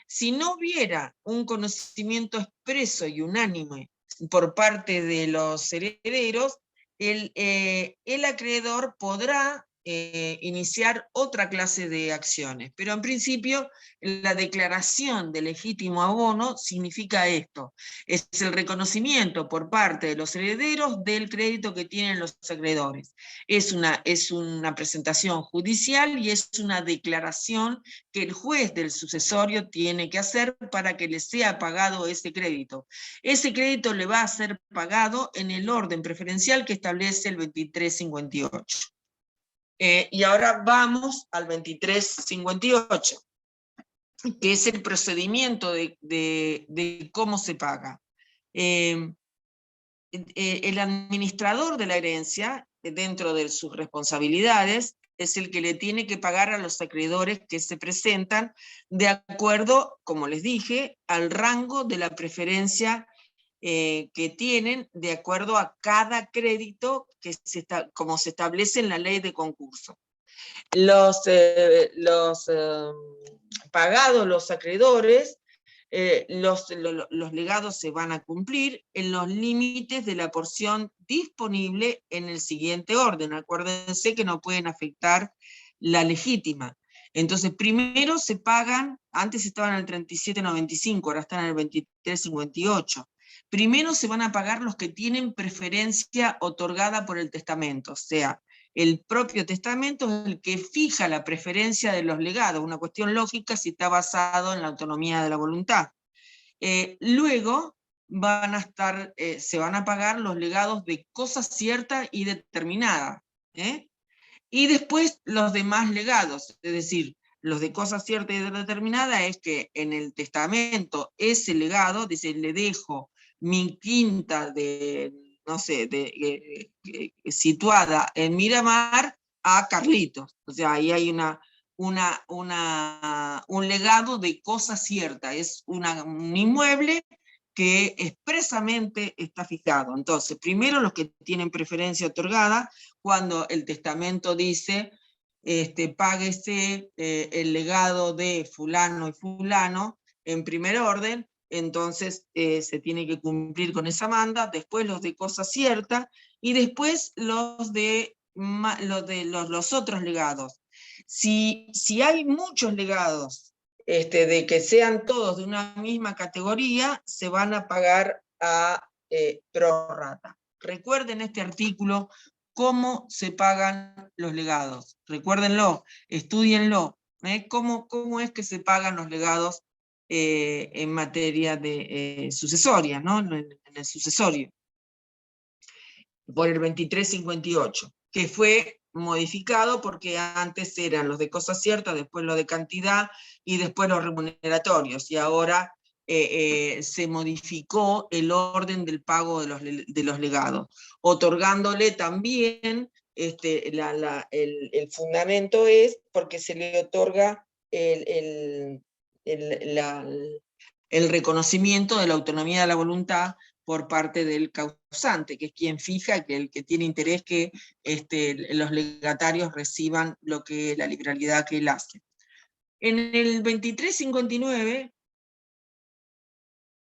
Si no hubiera un conocimiento expreso y unánime por parte de los herederos, el acreedor podrá iniciar otra clase de acciones. Pero en principio, la declaración de legítimo abono significa esto: es el reconocimiento por parte de los herederos del crédito que tienen los acreedores. Es una presentación judicial y es una declaración que el juez del sucesorio tiene que hacer para que le sea pagado ese crédito. Ese crédito le va a ser pagado en el orden preferencial que establece el 2358. Y ahora vamos al 2358, que es el procedimiento de cómo se paga. El administrador de la herencia, dentro de sus responsabilidades, es el que le tiene que pagar a los acreedores que se presentan de acuerdo, como les dije, al rango de la preferencia que tienen, de acuerdo a cada crédito que como se establece en la ley de concurso. Pagados los acreedores, los legados se van a cumplir en los límites de la porción disponible en el siguiente orden. Acuérdense que no pueden afectar la legítima. Entonces, primero se pagan, antes estaban en el 37.95, ahora están en el 23.58. Primero se van a pagar los que tienen preferencia otorgada por el testamento, o sea, el propio testamento es el que fija la preferencia de los legados, una cuestión lógica si está basado en la autonomía de la voluntad. Luego se van a pagar los legados de cosa cierta y determinada, y después los demás legados, es decir, los de cosa cierta y determinada es que en el testamento ese legado dice: le dejo mi quinta no sé, situada en Miramar a Carlitos. O sea, ahí hay un legado de cosa cierta, es un inmueble que expresamente está fijado. Entonces, primero los que tienen preferencia otorgada, cuando el testamento dice: páguese el legado de fulano y fulano en primer orden, entonces se tiene que cumplir con esa manda, después los de cosa cierta, y después los otros legados. Si hay muchos legados, de que sean todos de una misma categoría, se van a pagar a prorrata. Recuerden este artículo, cómo se pagan los legados. Recuérdenlo, estudienlo. ¿Cómo es que se pagan los legados en materia de sucesoria, ¿no? En el sucesorio, por el 2358, que fue modificado porque antes eran los de cosa cierta, después los de cantidad y después los remuneratorios, y ahora se modificó el orden del pago de los legados, otorgándole también, el fundamento es porque se le otorga el reconocimiento de la autonomía de la voluntad por parte del causante, que es quien fija, que el que tiene interés que los legatarios reciban la liberalidad que él hace. En el 2359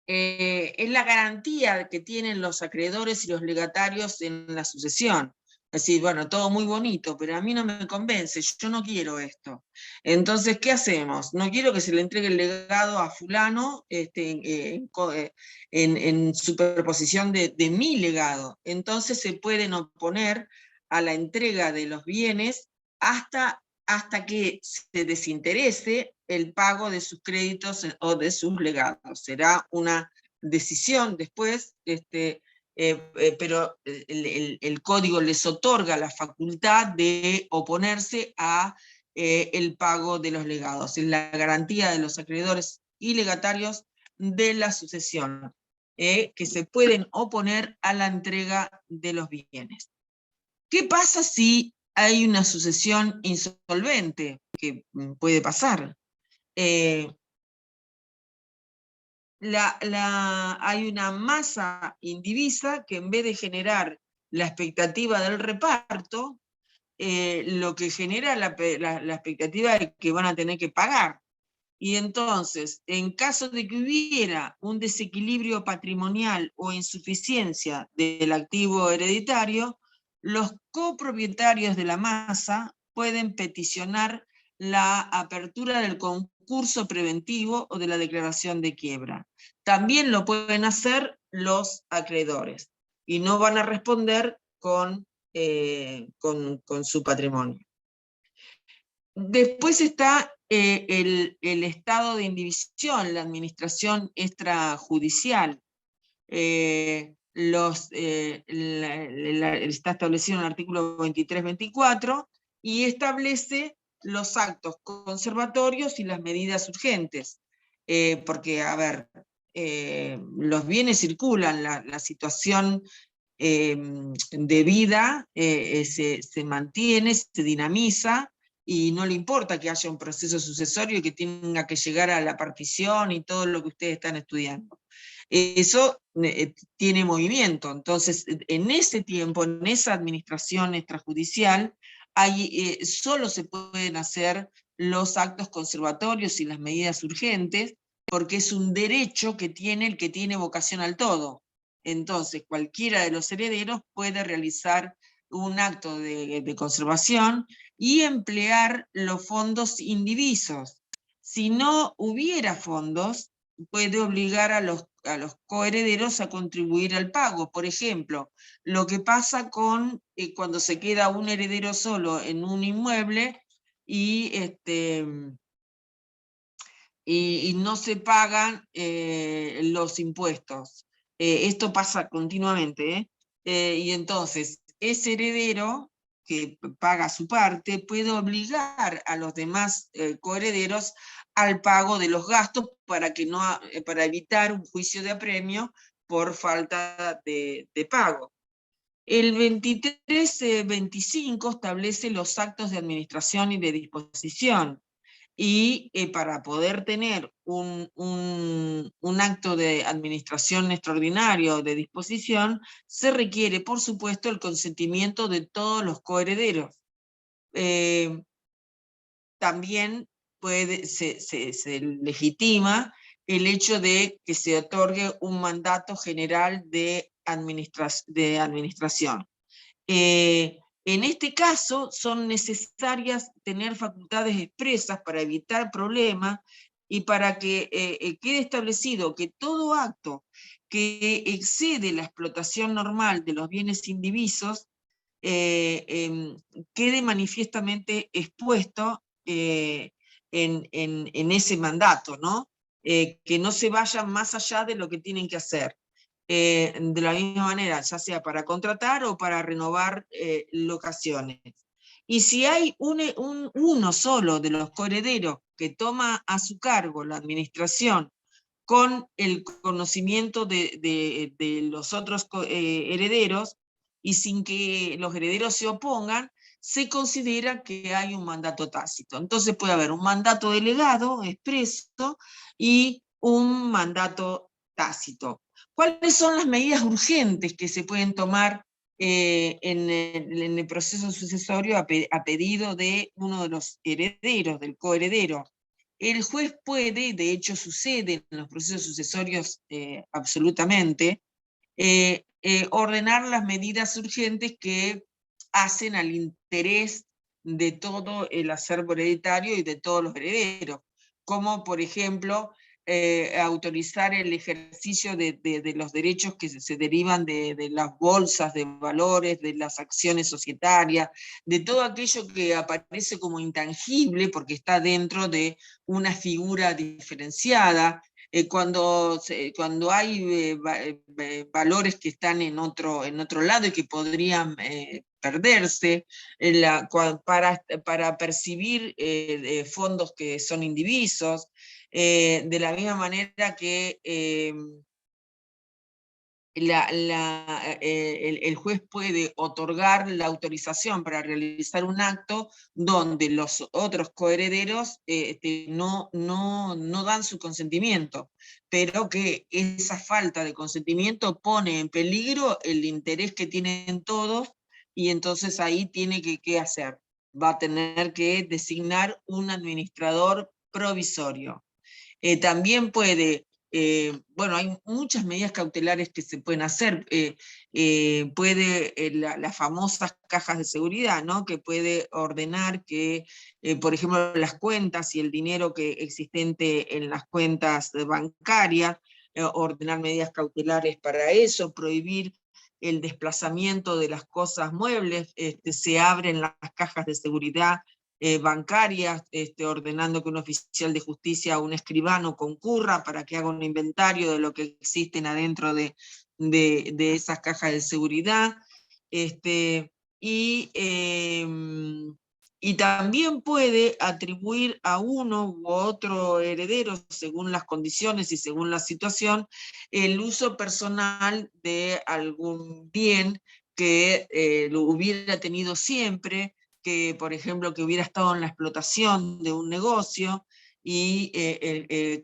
es la garantía que tienen los acreedores y los legatarios en la sucesión. Es decir, bueno, todo muy bonito, pero a mí no me convence, yo no quiero esto. Entonces, ¿qué hacemos? No quiero que se le entregue el legado a fulano en superposición de mi legado. Entonces se pueden oponer a la entrega de los bienes hasta que se desinterese el pago de sus créditos o de sus legados. Será una decisión después, pero el código les otorga la facultad de oponerse a el pago de los legados. Es la garantía de los acreedores y legatarios de la sucesión, que se pueden oponer a la entrega de los bienes. ¿Qué pasa si hay una sucesión insolvente? Que puede pasar. Hay una masa indivisa que en vez de generar la expectativa del reparto, lo que genera la expectativa de que van a tener que pagar. Y entonces, en caso de que hubiera un desequilibrio patrimonial o insuficiencia del activo hereditario, los copropietarios de la masa pueden peticionar la apertura del concurso preventivo o de la declaración de quiebra. También lo pueden hacer los acreedores y no van a responder con su patrimonio. Después está el estado de indivisión, la administración extrajudicial. Está establecido en el artículo 23-24 y establece los actos conservatorios y las medidas urgentes. Porque, a ver, los bienes circulan, la situación de vida se mantiene, se dinamiza, y no le importa que haya un proceso sucesorio y que tenga que llegar a la partición y todo lo que ustedes están estudiando. Eso tiene movimiento. Entonces, en ese tiempo, en esa administración extrajudicial, solo se pueden hacer los actos conservatorios y las medidas urgentes, porque es un derecho que tiene el que tiene vocación al todo. Entonces, cualquiera de los herederos puede realizar un acto de conservación y emplear los fondos indivisos. Si no hubiera fondos, puede obligar a los coherederos a contribuir al pago. Por ejemplo, lo que pasa con cuando se queda un heredero solo en un inmueble y no se pagan los impuestos. Esto pasa continuamente, y entonces ese heredero que paga su parte puede obligar a los demás coherederos al pago de los gastos para evitar un juicio de apremio por falta de pago. El 23-25 establece los actos de administración y de disposición. Y para poder tener un acto de administración extraordinario de disposición, se requiere, por supuesto, el consentimiento de todos los coherederos. También se legitima el hecho de que se otorgue un mandato general de administración. En este caso son necesarias tener facultades expresas para evitar problemas y para que quede establecido que todo acto que excede la explotación normal de los bienes indivisos quede manifiestamente expuesto en ese mandato, ¿no? Que no se vayan más allá de lo que tienen que hacer. De la misma manera, ya sea para contratar o para renovar locaciones. Y si hay uno solo de los coherederos que toma a su cargo la administración con el conocimiento de los otros herederos, y sin que los herederos se opongan, se considera que hay un mandato tácito. Entonces puede haber un mandato delegado, expreso, y un mandato tácito. ¿Cuáles son las medidas urgentes que se pueden tomar en el proceso sucesorio a pedido de uno de los herederos, del coheredero? El juez puede, de hecho sucede en los procesos sucesorios absolutamente, ordenar las medidas urgentes que hacen al interés de todo el acervo hereditario y de todos los herederos, como por ejemplo autorizar el ejercicio de los derechos que se derivan de las bolsas de valores, de las acciones societarias, de todo aquello que aparece como intangible porque está dentro de una figura diferenciada. Cuando hay valores que están en otro lado y que podrían perderse, para percibir fondos que son indivisos, de la misma manera que el juez puede otorgar la autorización para realizar un acto donde los otros coherederos no dan su consentimiento, pero que esa falta de consentimiento pone en peligro el interés que tienen todos, y entonces ahí tiene ¿qué hacer? Va a tener que designar un administrador provisorio. También puede, bueno, hay muchas medidas cautelares que se pueden hacer. Puede las famosas cajas de seguridad, ¿no? Que puede ordenar que, por ejemplo, las cuentas y el dinero que existente en las cuentas bancarias, ordenar medidas cautelares para eso, prohibir el desplazamiento de las cosas muebles, se abren las cajas de seguridad bancarias, ordenando que un oficial de justicia o un escribano concurra para que haga un inventario de lo que existen adentro de esas cajas de seguridad. Y también puede atribuir a uno u otro heredero, según las condiciones y según la situación, el uso personal de algún bien que lo hubiera tenido siempre, que, por ejemplo, que hubiera estado en la explotación de un negocio, y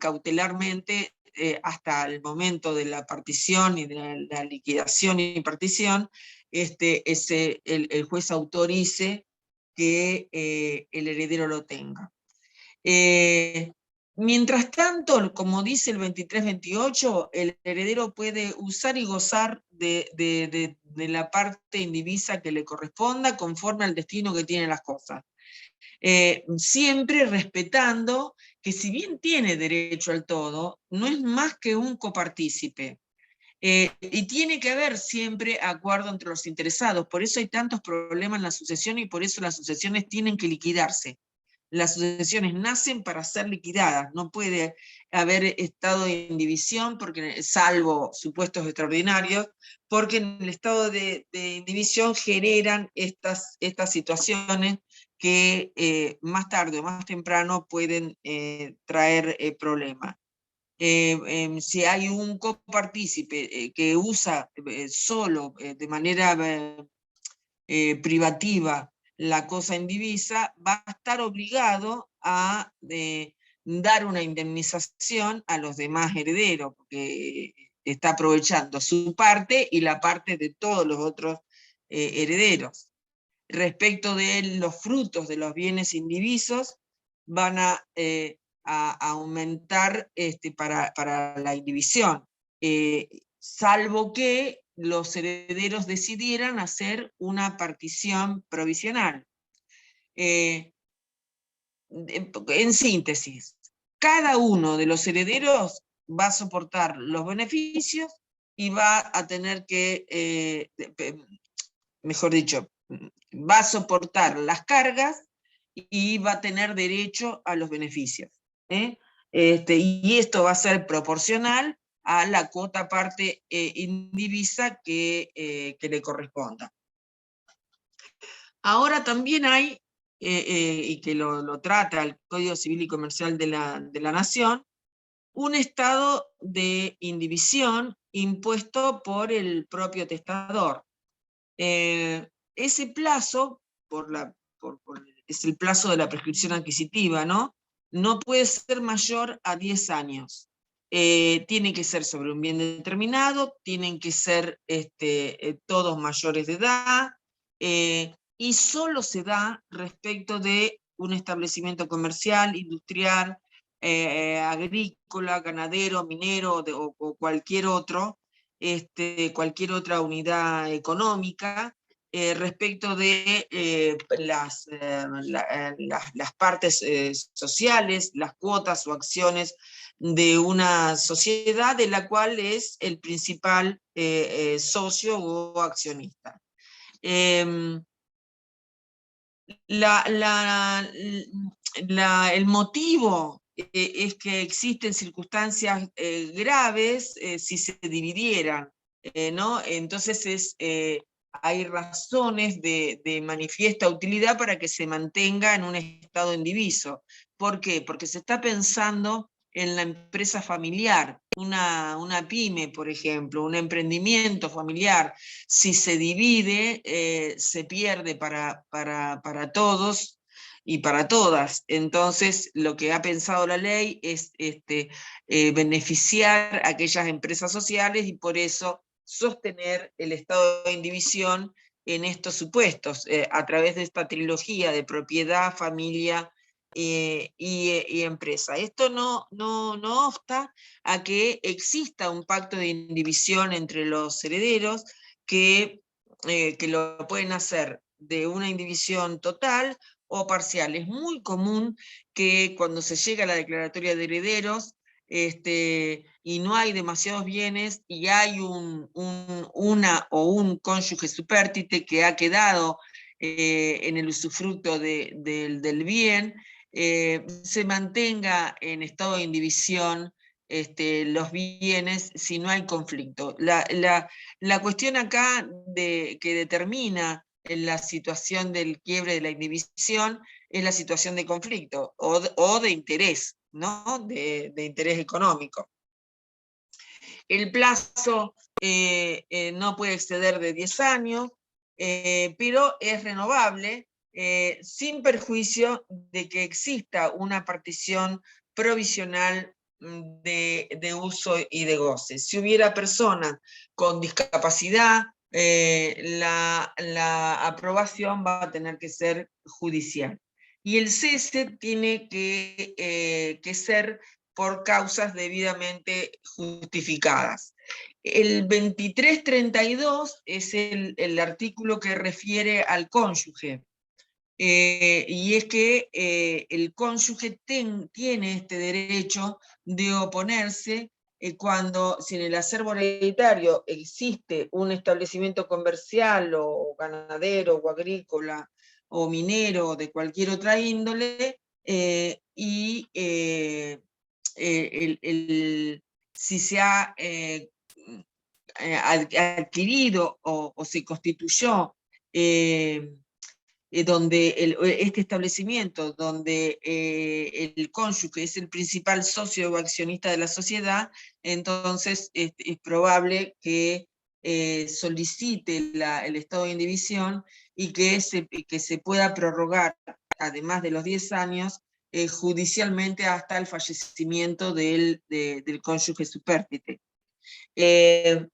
cautelarmente, hasta el momento de la partición y de la liquidación y partición, el juez autorice que el heredero lo tenga. Mientras tanto, como dice el 2328, el heredero puede usar y gozar de la parte indivisa que le corresponda conforme al destino que tienen las cosas. Siempre respetando que, si bien tiene derecho al todo, no es más que un copartícipe. Y tiene que haber siempre acuerdo entre los interesados. Por eso hay tantos problemas en la sucesión, y por eso las sucesiones tienen que liquidarse. Las sucesiones nacen para ser liquidadas, no puede haber estado de indivisión, porque, salvo supuestos extraordinarios, porque en el estado de indivisión generan estas situaciones que más tarde o más temprano pueden traer problemas. Si hay un copartícipe que usa solo de manera privativa la cosa indivisa, va a estar obligado a dar una indemnización a los demás herederos, porque está aprovechando su parte y la parte de todos los otros herederos. Respecto de los frutos de los bienes indivisos, van a aumentar para la indivisión, salvo que los herederos decidieran hacer una partición provisional. En síntesis, cada uno de los herederos va a soportar los beneficios y va a tener que, mejor dicho, va a soportar las cargas y va a tener derecho a los beneficios. Y esto va a ser proporcional a la cuota parte indivisa que le corresponda. Ahora también hay, y que lo trata el Código Civil y Comercial de la Nación, un estado de indivisión impuesto por el propio testador. Ese plazo, es el plazo de la prescripción adquisitiva, ¿no? No puede ser mayor a 10 años. Tiene que ser sobre un bien determinado, tienen que ser todos mayores de edad, y solo se da respecto de un establecimiento comercial, industrial, agrícola, ganadero, minero o cualquier otro, cualquier otra unidad económica, respecto de las partes sociales, las cuotas o acciones de una sociedad de la cual es el principal socio o accionista. El motivo es que existen circunstancias graves si se dividieran, ¿no? Entonces hay razones de manifiesta utilidad para que se mantenga en un estado indiviso. ¿Por qué? Porque se está pensando en la empresa familiar, una pyme, por ejemplo, un emprendimiento familiar. Si se divide, se pierde para todos y para todas. Entonces, lo que ha pensado la ley es beneficiar a aquellas empresas sociales y por eso sostener el estado de indivisión en estos supuestos, a través de esta trilogía de propiedad, familia y empresa. Esto no obsta a que exista un pacto de indivisión entre los herederos que lo pueden hacer de una indivisión total o parcial. Es muy común que cuando se llega a la declaratoria de herederos y no hay demasiados bienes y hay una o un cónyuge supérstite que ha quedado en el usufructo del bien, se mantenga en estado de indivisión los bienes si no hay conflicto. La cuestión acá que determina la situación del quiebre de la indivisión es la situación de conflicto o de interés, ¿no? De interés económico. El plazo no puede exceder de 10 años, pero es renovable sin perjuicio de que exista una partición provisional de uso y de goce. Si hubiera personas con discapacidad, la aprobación va a tener que ser judicial. Y el cese tiene que ser por causas debidamente justificadas. El 2332 es el artículo que refiere al cónyuge. Y es que el cónyuge tiene este derecho de oponerse cuando, si en el acervo hereditario existe un establecimiento comercial o ganadero o agrícola o minero o de cualquier otra índole, si se ha adquirido o se constituyó este establecimiento donde el cónyuge es el principal socio o accionista de la sociedad, entonces es probable que solicite el estado de indivisión y que se pueda prorrogar, además de los 10 años, judicialmente hasta el fallecimiento del cónyuge supérstite. De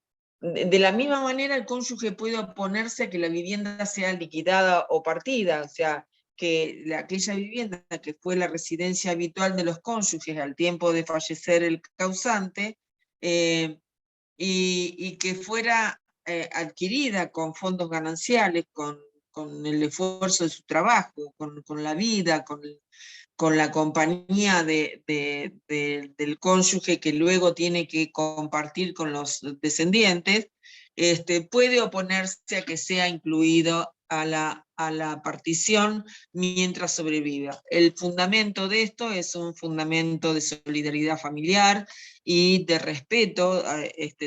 la misma manera, el cónyuge puede oponerse a que la vivienda sea liquidada o partida, o sea, que aquella vivienda que fue la residencia habitual de los cónyuges al tiempo de fallecer el causante, y que fuera adquirida con fondos gananciales, con el esfuerzo de su trabajo, con la vida, con la compañía del cónyuge que luego tiene que compartir con los descendientes, puede oponerse a que sea incluido a la partición mientras sobreviva. El fundamento de esto es un fundamento de solidaridad familiar y de respeto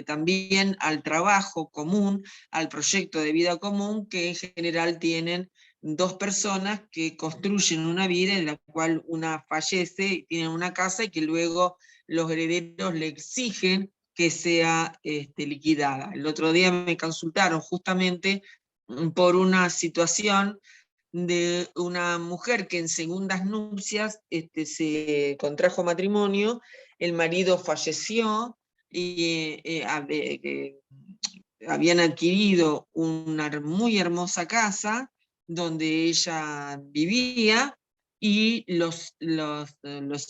también al trabajo común, al proyecto de vida común que en general tienen dos personas que construyen una vida en la cual una fallece, tienen una casa y que luego los herederos le exigen que sea liquidada. El otro día me consultaron justamente por una situación de una mujer que en segundas nupcias se contrajo matrimonio, el marido falleció y habían adquirido una muy hermosa casa donde ella vivía, y los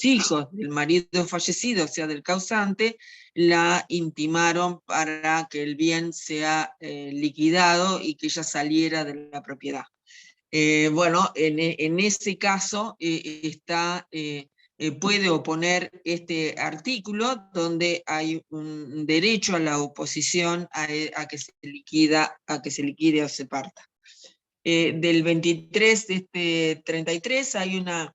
hijos del marido fallecido, o sea, del causante, la intimaron para que el bien sea liquidado y que ella saliera de la propiedad. Bueno, en ese caso está puede oponer este artículo, donde hay un derecho a la oposición a que se liquide o se parta. Del 23 de este 33 hay una,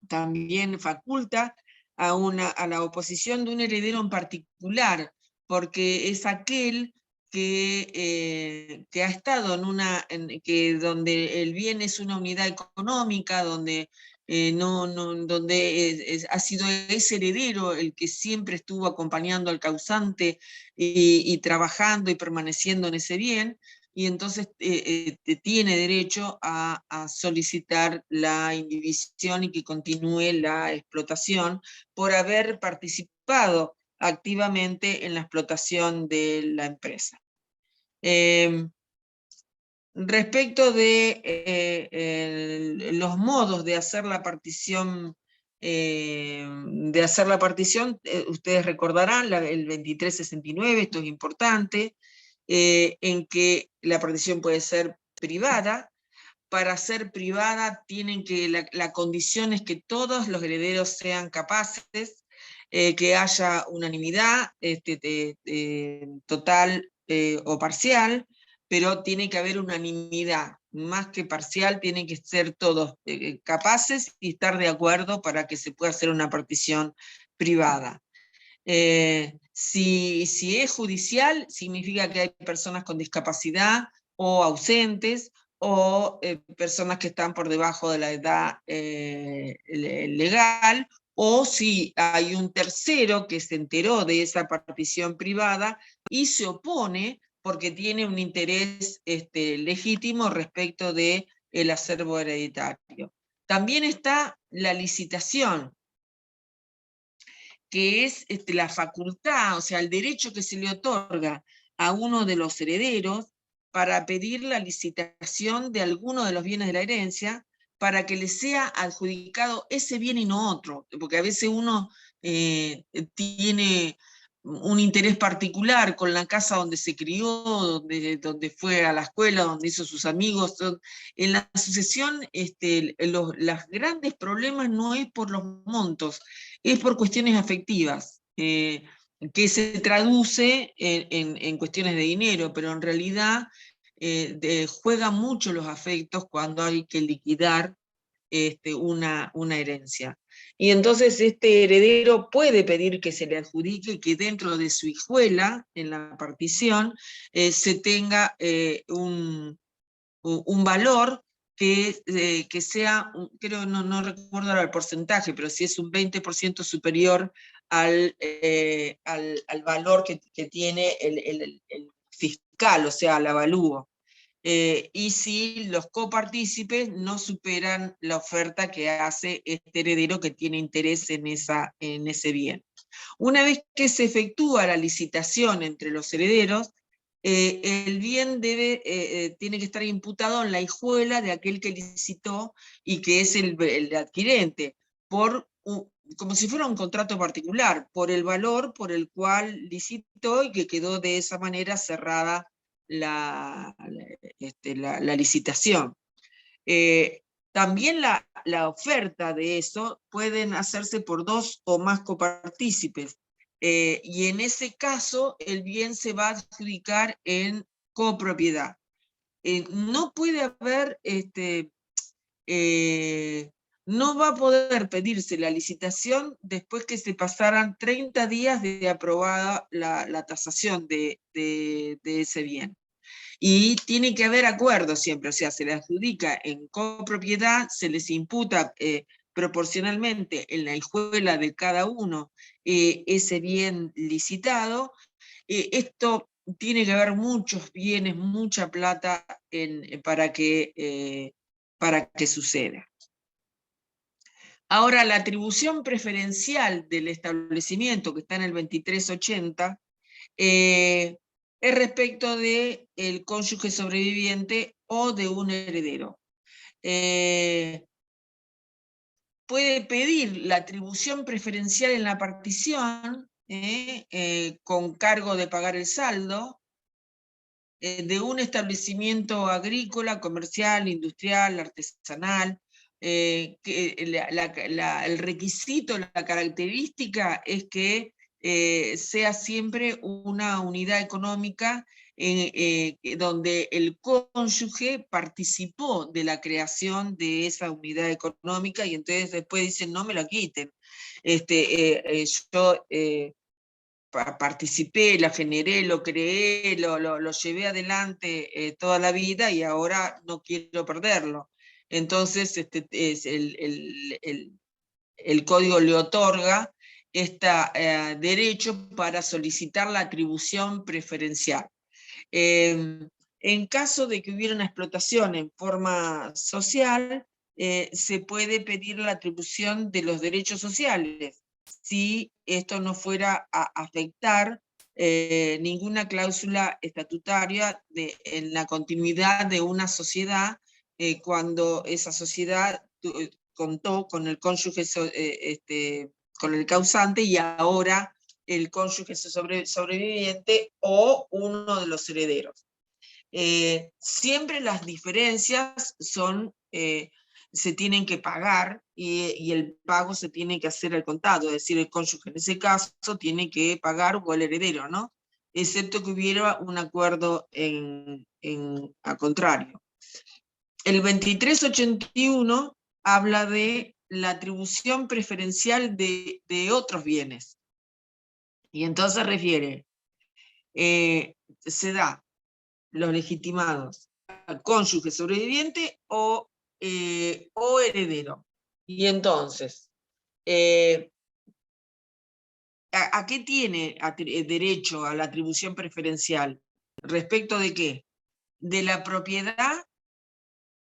también faculta a la oposición de un heredero en particular, porque es aquel que ha estado donde el bien es una unidad económica, donde ha sido ese heredero el que siempre estuvo acompañando al causante y trabajando y permaneciendo en ese bien, y entonces tiene derecho a solicitar la indivisión y que continúe la explotación por haber participado activamente en la explotación de la empresa. Respecto de los modos de hacer la partición, ustedes recordarán el 2369, esto es importante, en que la partición puede ser privada. Para ser privada la condición es que todos los herederos sean capaces, que haya unanimidad total o parcial, pero tiene que haber unanimidad, más que parcial, tienen que ser todos capaces y estar de acuerdo para que se pueda hacer una partición privada. Si es judicial, significa que hay personas con discapacidad o ausentes, o personas que están por debajo de la edad legal, o si hay un tercero que se enteró de esa partición privada y se opone porque tiene un interés legítimo respecto del acervo hereditario. También está la licitación, que es la facultad, o sea, el derecho que se le otorga a uno de los herederos para pedir la licitación de alguno de los bienes de la herencia para que le sea adjudicado ese bien y no otro, porque a veces uno tiene un interés particular con la casa donde se crió, donde fue a la escuela, donde hizo sus amigos. En la sucesión, los grandes problemas no es por los montos, es por cuestiones afectivas, que se traduce en cuestiones de dinero, pero en realidad juegan mucho los afectos cuando hay que liquidar una herencia. Y entonces este heredero puede pedir que se le adjudique que dentro de su hijuela, en la partición, se tenga un valor que sea, creo, no recuerdo ahora el porcentaje, pero si es un 20% superior al valor que tiene el fiscal, o sea, al avalúo. Y si los copartícipes no superan la oferta que hace este heredero que tiene interés en ese bien. Una vez que se efectúa la licitación entre los herederos, el bien tiene que estar imputado en la hijuela de aquel que licitó y que es el adquirente, como si fuera un contrato particular, por el valor por el cual licitó y que quedó de esa manera cerrada la licitación. También la oferta de eso pueden hacerse por dos o más copartícipes, y en ese caso el bien se va a adjudicar en copropiedad. No puede haber, no va a poder pedirse la licitación después que se pasaran 30 días de aprobada la tasación de ese bien. Y tiene que haber acuerdo siempre, o sea, se le adjudica en copropiedad, se les imputa proporcionalmente en la hijuela de cada uno ese bien licitado. Esto tiene que haber muchos bienes, mucha plata para que suceda. Ahora, la atribución preferencial del establecimiento, que está en el 2380, es respecto del cónyuge sobreviviente o de un heredero. Puede pedir la atribución preferencial en la partición, con cargo de pagar el saldo, de un establecimiento agrícola, comercial, industrial, artesanal, el requisito, la característica es que sea siempre una unidad económica donde el cónyuge participó de la creación de esa unidad económica y entonces después dicen no me lo quiten. Yo participé, la generé, lo creé, lo llevé adelante toda la vida y ahora no quiero perderlo. Entonces el código le otorga este derecho para solicitar la atribución preferencial. En caso de que hubiera una explotación en forma social, se puede pedir la atribución de los derechos sociales, si esto no fuera a afectar ninguna cláusula estatutaria en la continuidad de una sociedad cuando esa sociedad contó con el cónyuge, con el causante y ahora el cónyuge sobreviviente o uno de los herederos. Siempre las diferencias son, se tienen que pagar y el pago se tiene que hacer al contado, es decir, el cónyuge en ese caso tiene que pagar o el heredero, ¿no? Excepto que hubiera un acuerdo a contrario. El 2381 habla de la atribución preferencial de otros bienes. Y entonces refiere, se da los legitimados al cónyuge sobreviviente o heredero. Y entonces, ¿a qué tiene derecho a la atribución preferencial? ¿Respecto de qué? De la propiedad,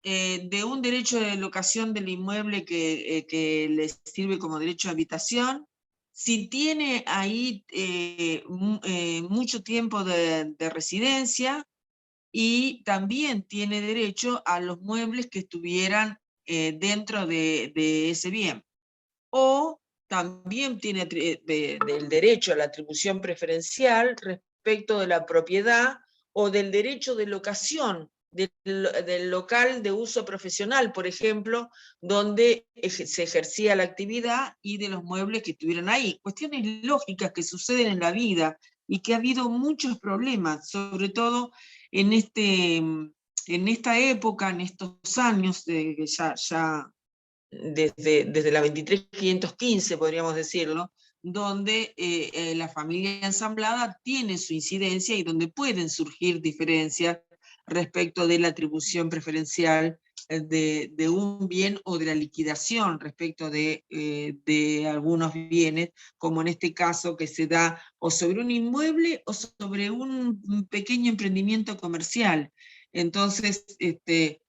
de un derecho de locación del inmueble que les sirve como derecho de habitación, si tiene ahí mucho tiempo de residencia, y también tiene derecho a los muebles que estuvieran dentro de ese bien. O también tiene del derecho a la atribución preferencial respecto de la propiedad o del derecho de locación del local de uso profesional, por ejemplo, donde se ejercía la actividad y de los muebles que estuvieran ahí. Cuestiones lógicas que suceden en la vida y que ha habido muchos problemas, sobre todo en esta época, en estos años, que ya desde la 23.515, podríamos decirlo, donde la familia ensamblada tiene su incidencia y donde pueden surgir diferencias respecto de la atribución preferencial de un bien o de la liquidación respecto de algunos bienes, como en este caso que se da o sobre un inmueble o sobre un pequeño emprendimiento comercial. Entonces, de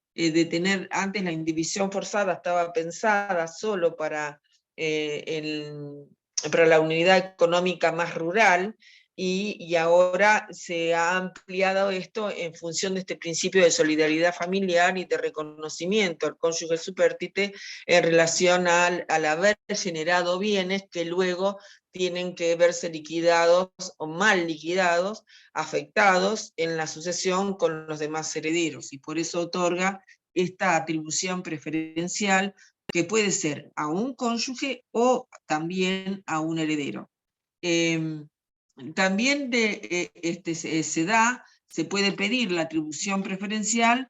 tener, antes la indivisión forzada estaba pensada solo para la unidad económica más rural, y ahora se ha ampliado esto en función de este principio de solidaridad familiar y de reconocimiento al cónyuge supérstite en relación al haber generado bienes que luego tienen que verse liquidados o mal liquidados, afectados en la sucesión con los demás herederos, y por eso otorga esta atribución preferencial que puede ser a un cónyuge o también a un heredero. También se puede pedir la atribución preferencial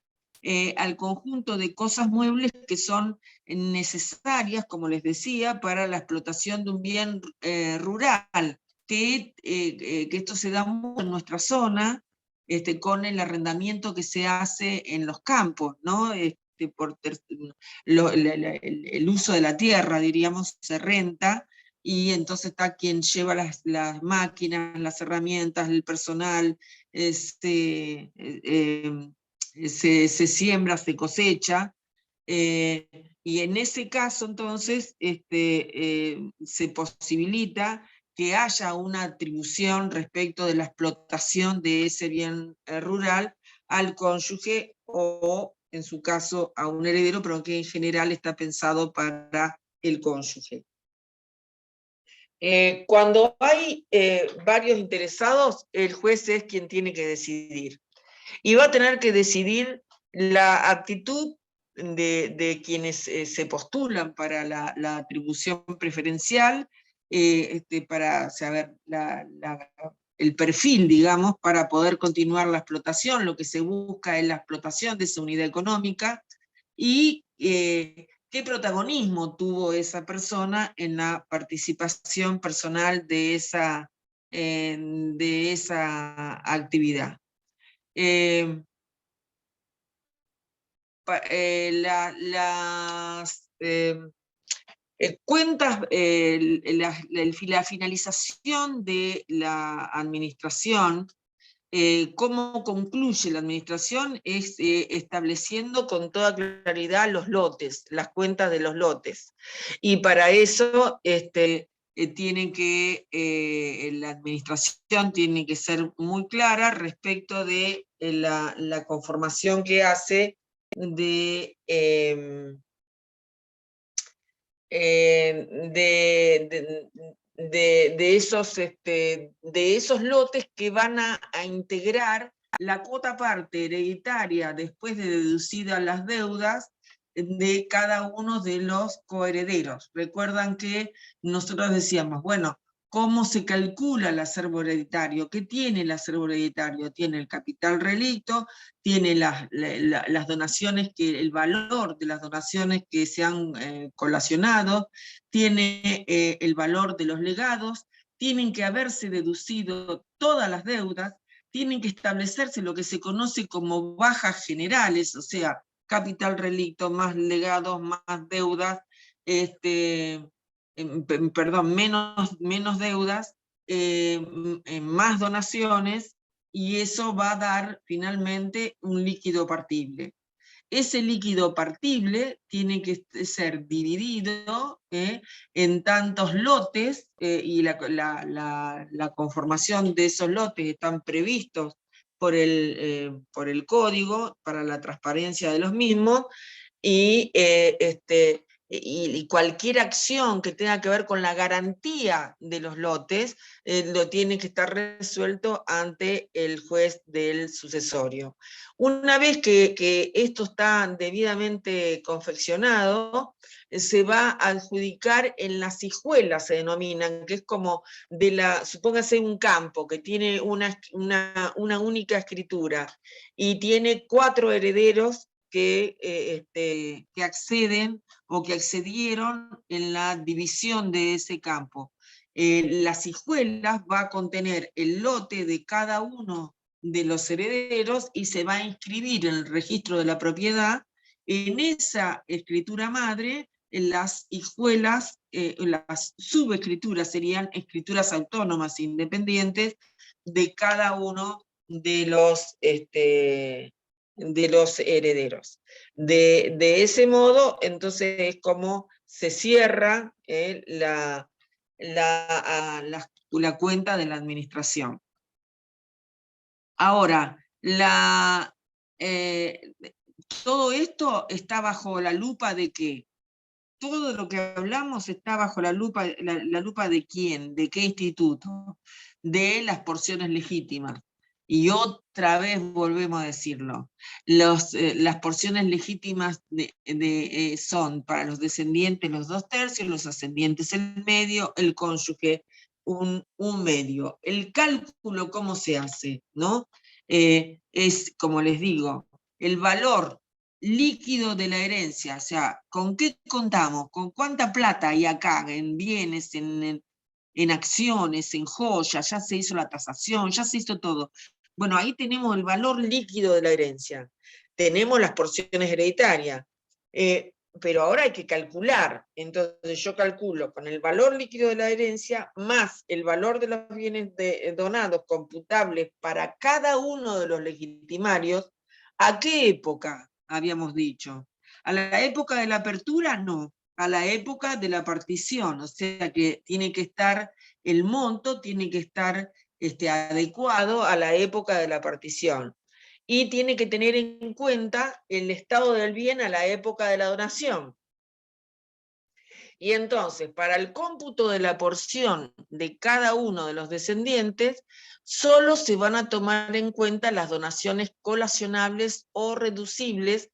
al conjunto de cosas muebles que son necesarias, como les decía, para la explotación de un bien rural, que esto se da mucho en nuestra zona, con el arrendamiento que se hace en los campos, ¿no? Por el uso de la tierra, diríamos, se renta, y entonces está quien lleva las máquinas, las herramientas, el personal, se siembra, se cosecha, y en ese caso entonces se posibilita que haya una atribución respecto de la explotación de ese bien rural al cónyuge o, en su caso, a un heredero, pero que en general está pensado para el cónyuge. Cuando hay varios interesados, el juez es quien tiene que decidir. Y va a tener que decidir la actitud de quienes se postulan para la atribución preferencial, para saber el perfil, digamos, para poder continuar la explotación. Lo que se busca es la explotación de esa unidad económica y qué protagonismo tuvo esa persona en la participación personal de esa actividad. Las cuentas, la finalización de la administración, cómo concluye la administración es estableciendo con toda claridad los lotes, las cuentas de los lotes. Y para eso la administración tiene que ser muy clara respecto de la conformación que hace de esos lotes que van a integrar la cuota parte hereditaria después de deducidas las deudas de cada uno de los coherederos. Recuerdan que nosotros decíamos, bueno, ¿cómo se calcula el acervo hereditario? ¿Qué tiene el acervo hereditario? Tiene el capital relicto, tiene las donaciones, el valor de las donaciones que se han colacionado, tiene el valor de los legados, tienen que haberse deducido todas las deudas, tienen que establecerse lo que se conoce como bajas generales, o sea, capital relicto, más legados, más deudas, menos deudas, más donaciones, y eso va a dar finalmente un líquido partible. Ese líquido partible tiene que ser dividido en tantos lotes, y la conformación de esos lotes están previstos por el código para la transparencia de los mismos, y cualquier acción que tenga que ver con la garantía de los lotes, lo tiene que estar resuelto ante el juez del sucesorio. Una vez que esto está debidamente confeccionado, se va a adjudicar en las hijuelas, se denominan, que es como supóngase un campo que tiene una única escritura y tiene 4 herederos que acceden o que accedieron en la división de ese campo. Las hijuelas va a contener el lote de cada uno de los herederos y se va a inscribir en el registro de la propiedad. En esa escritura madre, en las hijuelas, las subescrituras serían escrituras autónomas independientes de cada uno de los herederos. De ese modo, entonces, es como se cierra la cuenta de la administración. Ahora, todo esto está bajo la lupa de ¿qué? Todo lo que hablamos está bajo la lupa ¿de quién? ¿De qué instituto? De las porciones legítimas. Y otra vez volvemos a decirlo, las porciones legítimas son para los descendientes los 2/3, los ascendientes el medio, el cónyuge un medio. El cálculo, ¿cómo se hace? ¿No? Es, como les digo, el valor líquido de la herencia, o sea, ¿con qué contamos? ¿Con cuánta plata hay acá en bienes, en acciones, en joyas? Ya se hizo la tasación, ya se hizo todo. Bueno, ahí tenemos el valor líquido de la herencia. Tenemos las porciones hereditarias, pero ahora hay que calcular. Entonces yo calculo con el valor líquido de la herencia más el valor de los bienes donados computables para cada uno de los legitimarios. ¿A qué época habíamos dicho? ¿A la época de la apertura? No, a la época de la partición, o sea que tiene que estar, el monto tiene que estar adecuado a la época de la partición. Y tiene que tener en cuenta el estado del bien a la época de la donación. Y entonces, para el cómputo de la porción de cada uno de los descendientes, solo se van a tomar en cuenta las donaciones colacionables o reducibles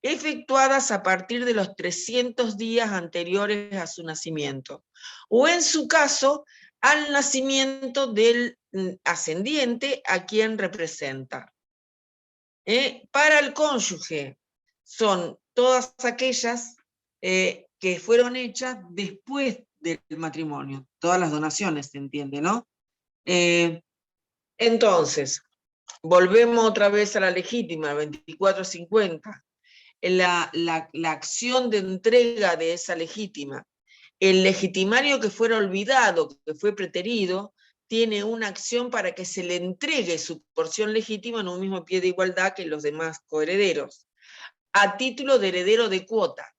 efectuadas a partir de los 300 días anteriores a su nacimiento, o en su caso, al nacimiento del ascendiente a quien representa. Para el cónyuge, son todas aquellas que fueron hechas después del matrimonio, todas las donaciones, se entiende, ¿no? Entonces, volvemos otra vez a la legítima, 2450. La acción de entrega de esa legítima. El legitimario que fuera olvidado, que fue preterido, tiene una acción para que se le entregue su porción legítima en un mismo pie de igualdad que los demás coherederos, a título de heredero de cuota.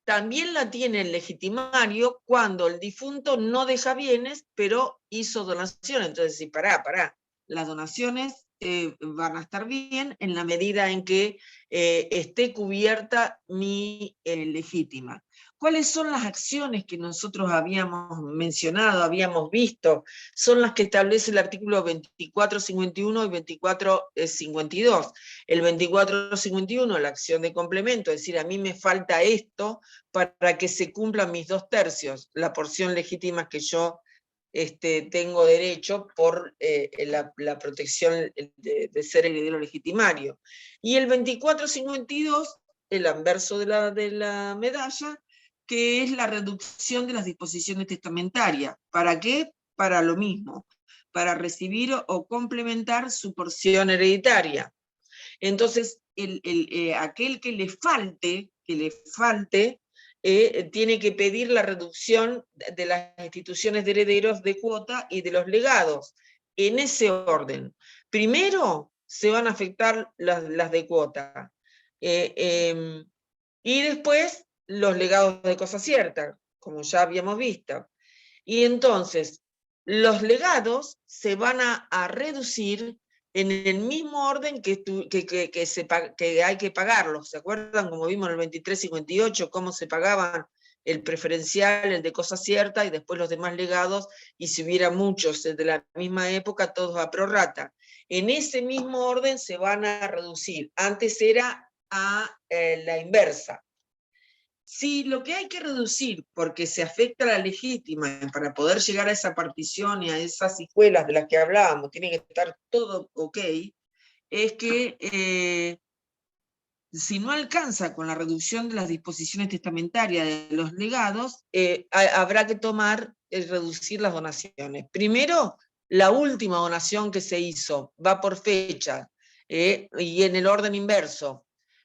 También la tiene el legitimario cuando el difunto no deja bienes, pero hizo donaciones. Entonces, sí, pará, las donaciones van a estar bien en la medida en que esté cubierta mi legítima. ¿Cuáles son las acciones que nosotros habíamos mencionado, habíamos visto? Son las que establece el artículo 2451 y 2452. El 2451, la acción de complemento, es decir, a mí me falta esto para que se cumplan mis 2/3, la porción legítima que yo tengo derecho por la protección de ser heredero legitimario. Y el 2452, el anverso de la medalla, que es la reducción de las disposiciones testamentarias. ¿Para qué? Para lo mismo, para recibir o complementar su porción hereditaria. Entonces, aquel que le falte, tiene que pedir la reducción de las instituciones de herederos de cuota y de los legados, en ese orden. Primero se van a afectar las de cuota, y después los legados de cosa cierta, como ya habíamos visto. Y entonces, los legados se van a reducir en el mismo orden que hay que pagarlos. ¿Se acuerdan, como vimos en el 2358, cómo se pagaban el preferencial, el de cosa cierta, y después los demás legados, y si hubiera muchos de la misma época, todos a prorrata? En ese mismo orden se van a reducir. Antes era a la inversa. Si lo que hay que reducir, porque se afecta a la legítima, para poder llegar a esa partición y a esas hijuelas de las que hablábamos, tiene que estar todo ok, es que si no alcanza con la reducción de las disposiciones testamentarias de los legados, habrá que reducir las donaciones. Primero, la última donación que se hizo va por fecha, y en el orden inverso.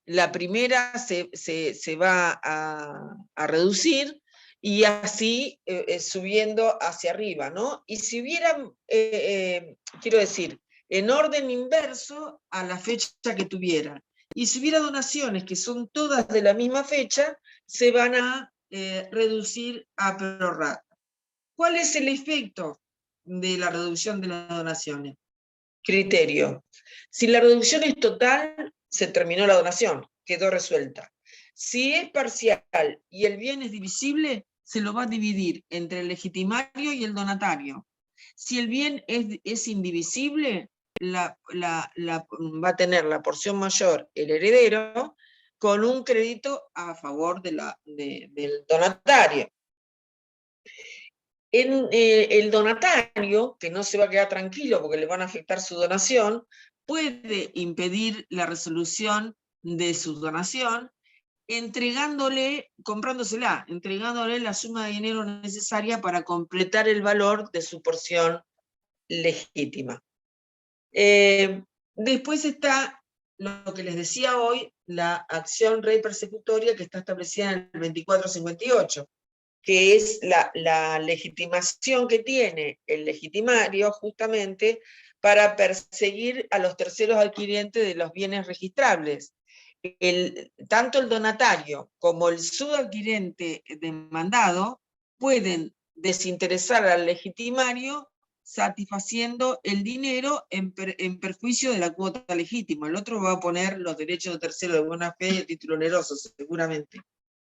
La primera se va a reducir, y así subiendo hacia arriba, ¿no? Y si hubieran, quiero decir, en orden inverso a la fecha que tuvieran. Y si hubiera donaciones que son todas de la misma fecha, se van a reducir a prorrata. ¿Cuál es el efecto de la reducción de las donaciones? Criterio. Si la reducción es total, se terminó la donación, quedó resuelta. Si es parcial y el bien es divisible, se lo va a dividir entre el legitimario y el donatario. Si el bien es indivisible, va a tener la porción mayor el heredero, con un crédito a favor del donatario. El donatario, que no se va a quedar tranquilo porque le van a afectar su donación, puede impedir la resolución de su donación entregándole la suma de dinero necesaria para completar el valor de su porción legítima. Después está lo que les decía hoy, la acción rey persecutoria, que está establecida en el 2458, que es la legitimación que tiene el legitimario justamente para perseguir a los terceros adquirientes de los bienes registrables. Tanto el donatario como el subadquirente demandado pueden desinteresar al legitimario satisfaciendo el dinero en perjuicio de la cuota legítima. El otro va a poner los derechos de tercero de buena fe y el título oneroso, seguramente.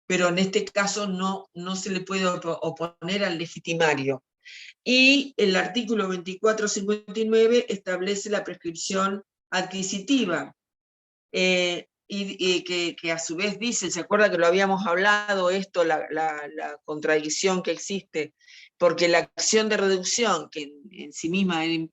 Pero en este caso no se le puede oponer al legitimario. Y el artículo 2459 establece la prescripción adquisitiva. y que a su vez dice, ¿se acuerda que lo habíamos hablado esto, la contradicción que existe? Porque la acción de reducción, que en sí misma es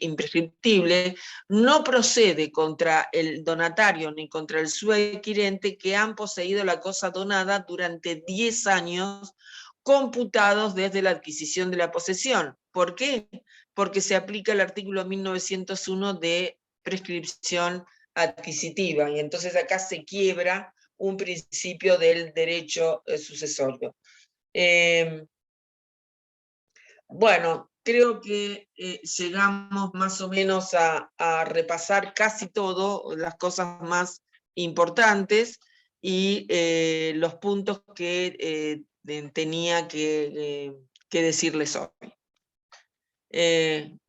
imprescriptible, no procede contra el donatario ni contra el subadquirente que han poseído la cosa donada durante 10 años computados desde la adquisición de la posesión. ¿Por qué? Porque se aplica el artículo 1901 de prescripción adquisitiva, y entonces acá se quiebra un principio del derecho sucesorio. Bueno, creo que llegamos más o menos a repasar casi todo, las cosas más importantes y los puntos que tenía que decirles hoy.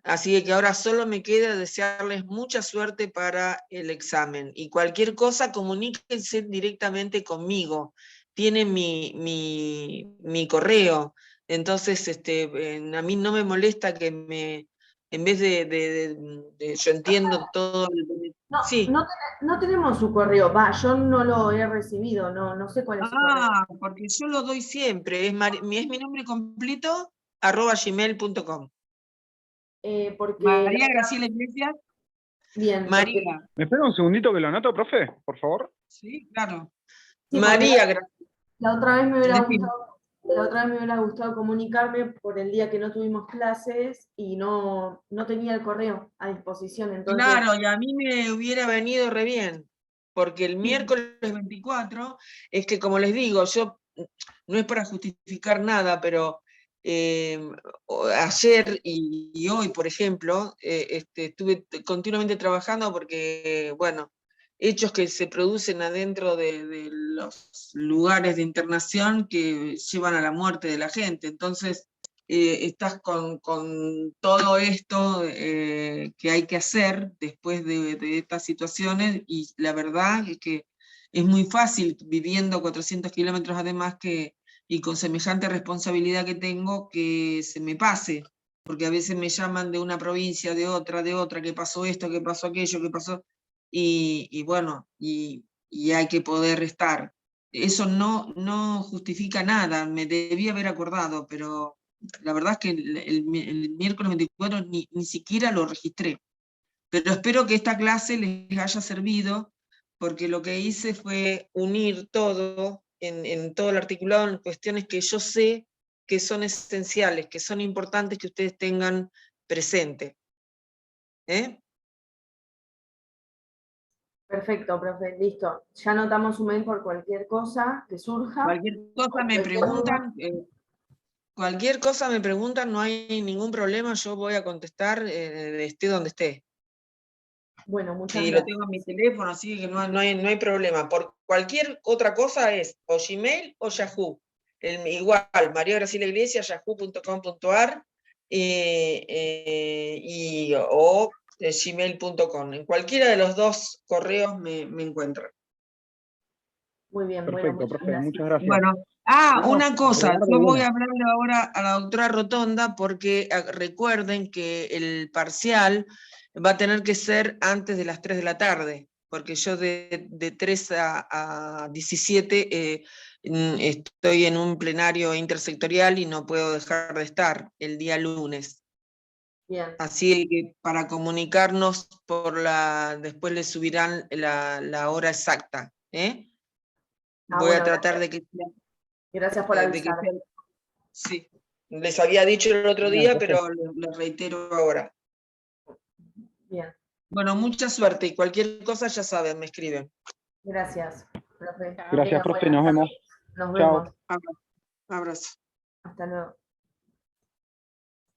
Así que ahora solo me queda desearles mucha suerte para el examen. Y cualquier cosa, comuníquense directamente conmigo. Tienen mi correo. Entonces, a mí no me molesta que en vez yo entiendo todo. No, Sí. no tenemos su correo, yo no lo he recibido, no sé cuál es su correo. Porque yo lo doy siempre. Es mi nombre completo, @gmail.com. Porque María Graciela Iglesias. bien, María. ¿Me espera un segundito que lo anoto, profe? Por favor. Sí, claro. sí, María Graciela. la otra vez me hubiera Decime. gustado comunicarme por el día que no tuvimos clases y no tenía el correo a disposición. Entonces, Claro, y a mí me hubiera venido re bien, porque el miércoles 24 es que, como les digo, yo no es para justificar nada, pero ayer y hoy, por ejemplo, estuve continuamente trabajando porque, bueno, hechos que se producen adentro de los lugares de internación que llevan a la muerte de la gente. Entonces, estás con todo esto que hay que hacer después de estas situaciones, y la verdad es que es muy fácil, viviendo 400 kilómetros además, y con semejante responsabilidad que tengo, que se me pase, porque a veces me llaman de una provincia, de otra, que pasó esto, que pasó aquello, que pasó, y bueno, y hay que poder estar. Eso no justifica nada, me debía haber acordado, pero la verdad es que el miércoles 24 ni siquiera lo registré. Pero espero que esta clase les haya servido, porque lo que hice fue unir todo en todo el articulado en cuestiones que yo sé que son esenciales, que son importantes que ustedes tengan presente. perfecto, profe, listo. Ya anotamos un mail por cualquier cosa que surja. Cualquier cosa me preguntan. Cualquier cosa me preguntan, no hay ningún problema, yo voy a contestar, esté donde esté. Bueno, muchas Sí, gracias. lo tengo en mi teléfono, así que no hay problema. Por cualquier otra cosa es o Gmail o Yahoo. Igual, María Graciela Iglesias, yahoo.com.ar o gmail.com. En cualquiera de los dos correos me encuentran. Muy bien, Perfecto, bueno, profe, muchas gracias. Bueno, una cosa, agregar yo de voy una. a hablarle ahora a la doctora Rotonda, porque recuerden que el parcial va a tener que ser antes de las 3 de la tarde, porque yo de 3 a 17 estoy en un plenario intersectorial y no puedo dejar de estar el día lunes. bien. Así que para comunicarnos después les subirán la hora exacta. Voy a Bueno, tratar de que sea. gracias por avisar. Sí, les había dicho el otro Bien, día, profe. pero lo reitero ahora. Bien, Bueno, mucha suerte, y cualquier cosa ya saben, me escriben. gracias, profe. Gracias, profe, nos vemos. Nos Chao. vemos. Abrazo. Hasta luego.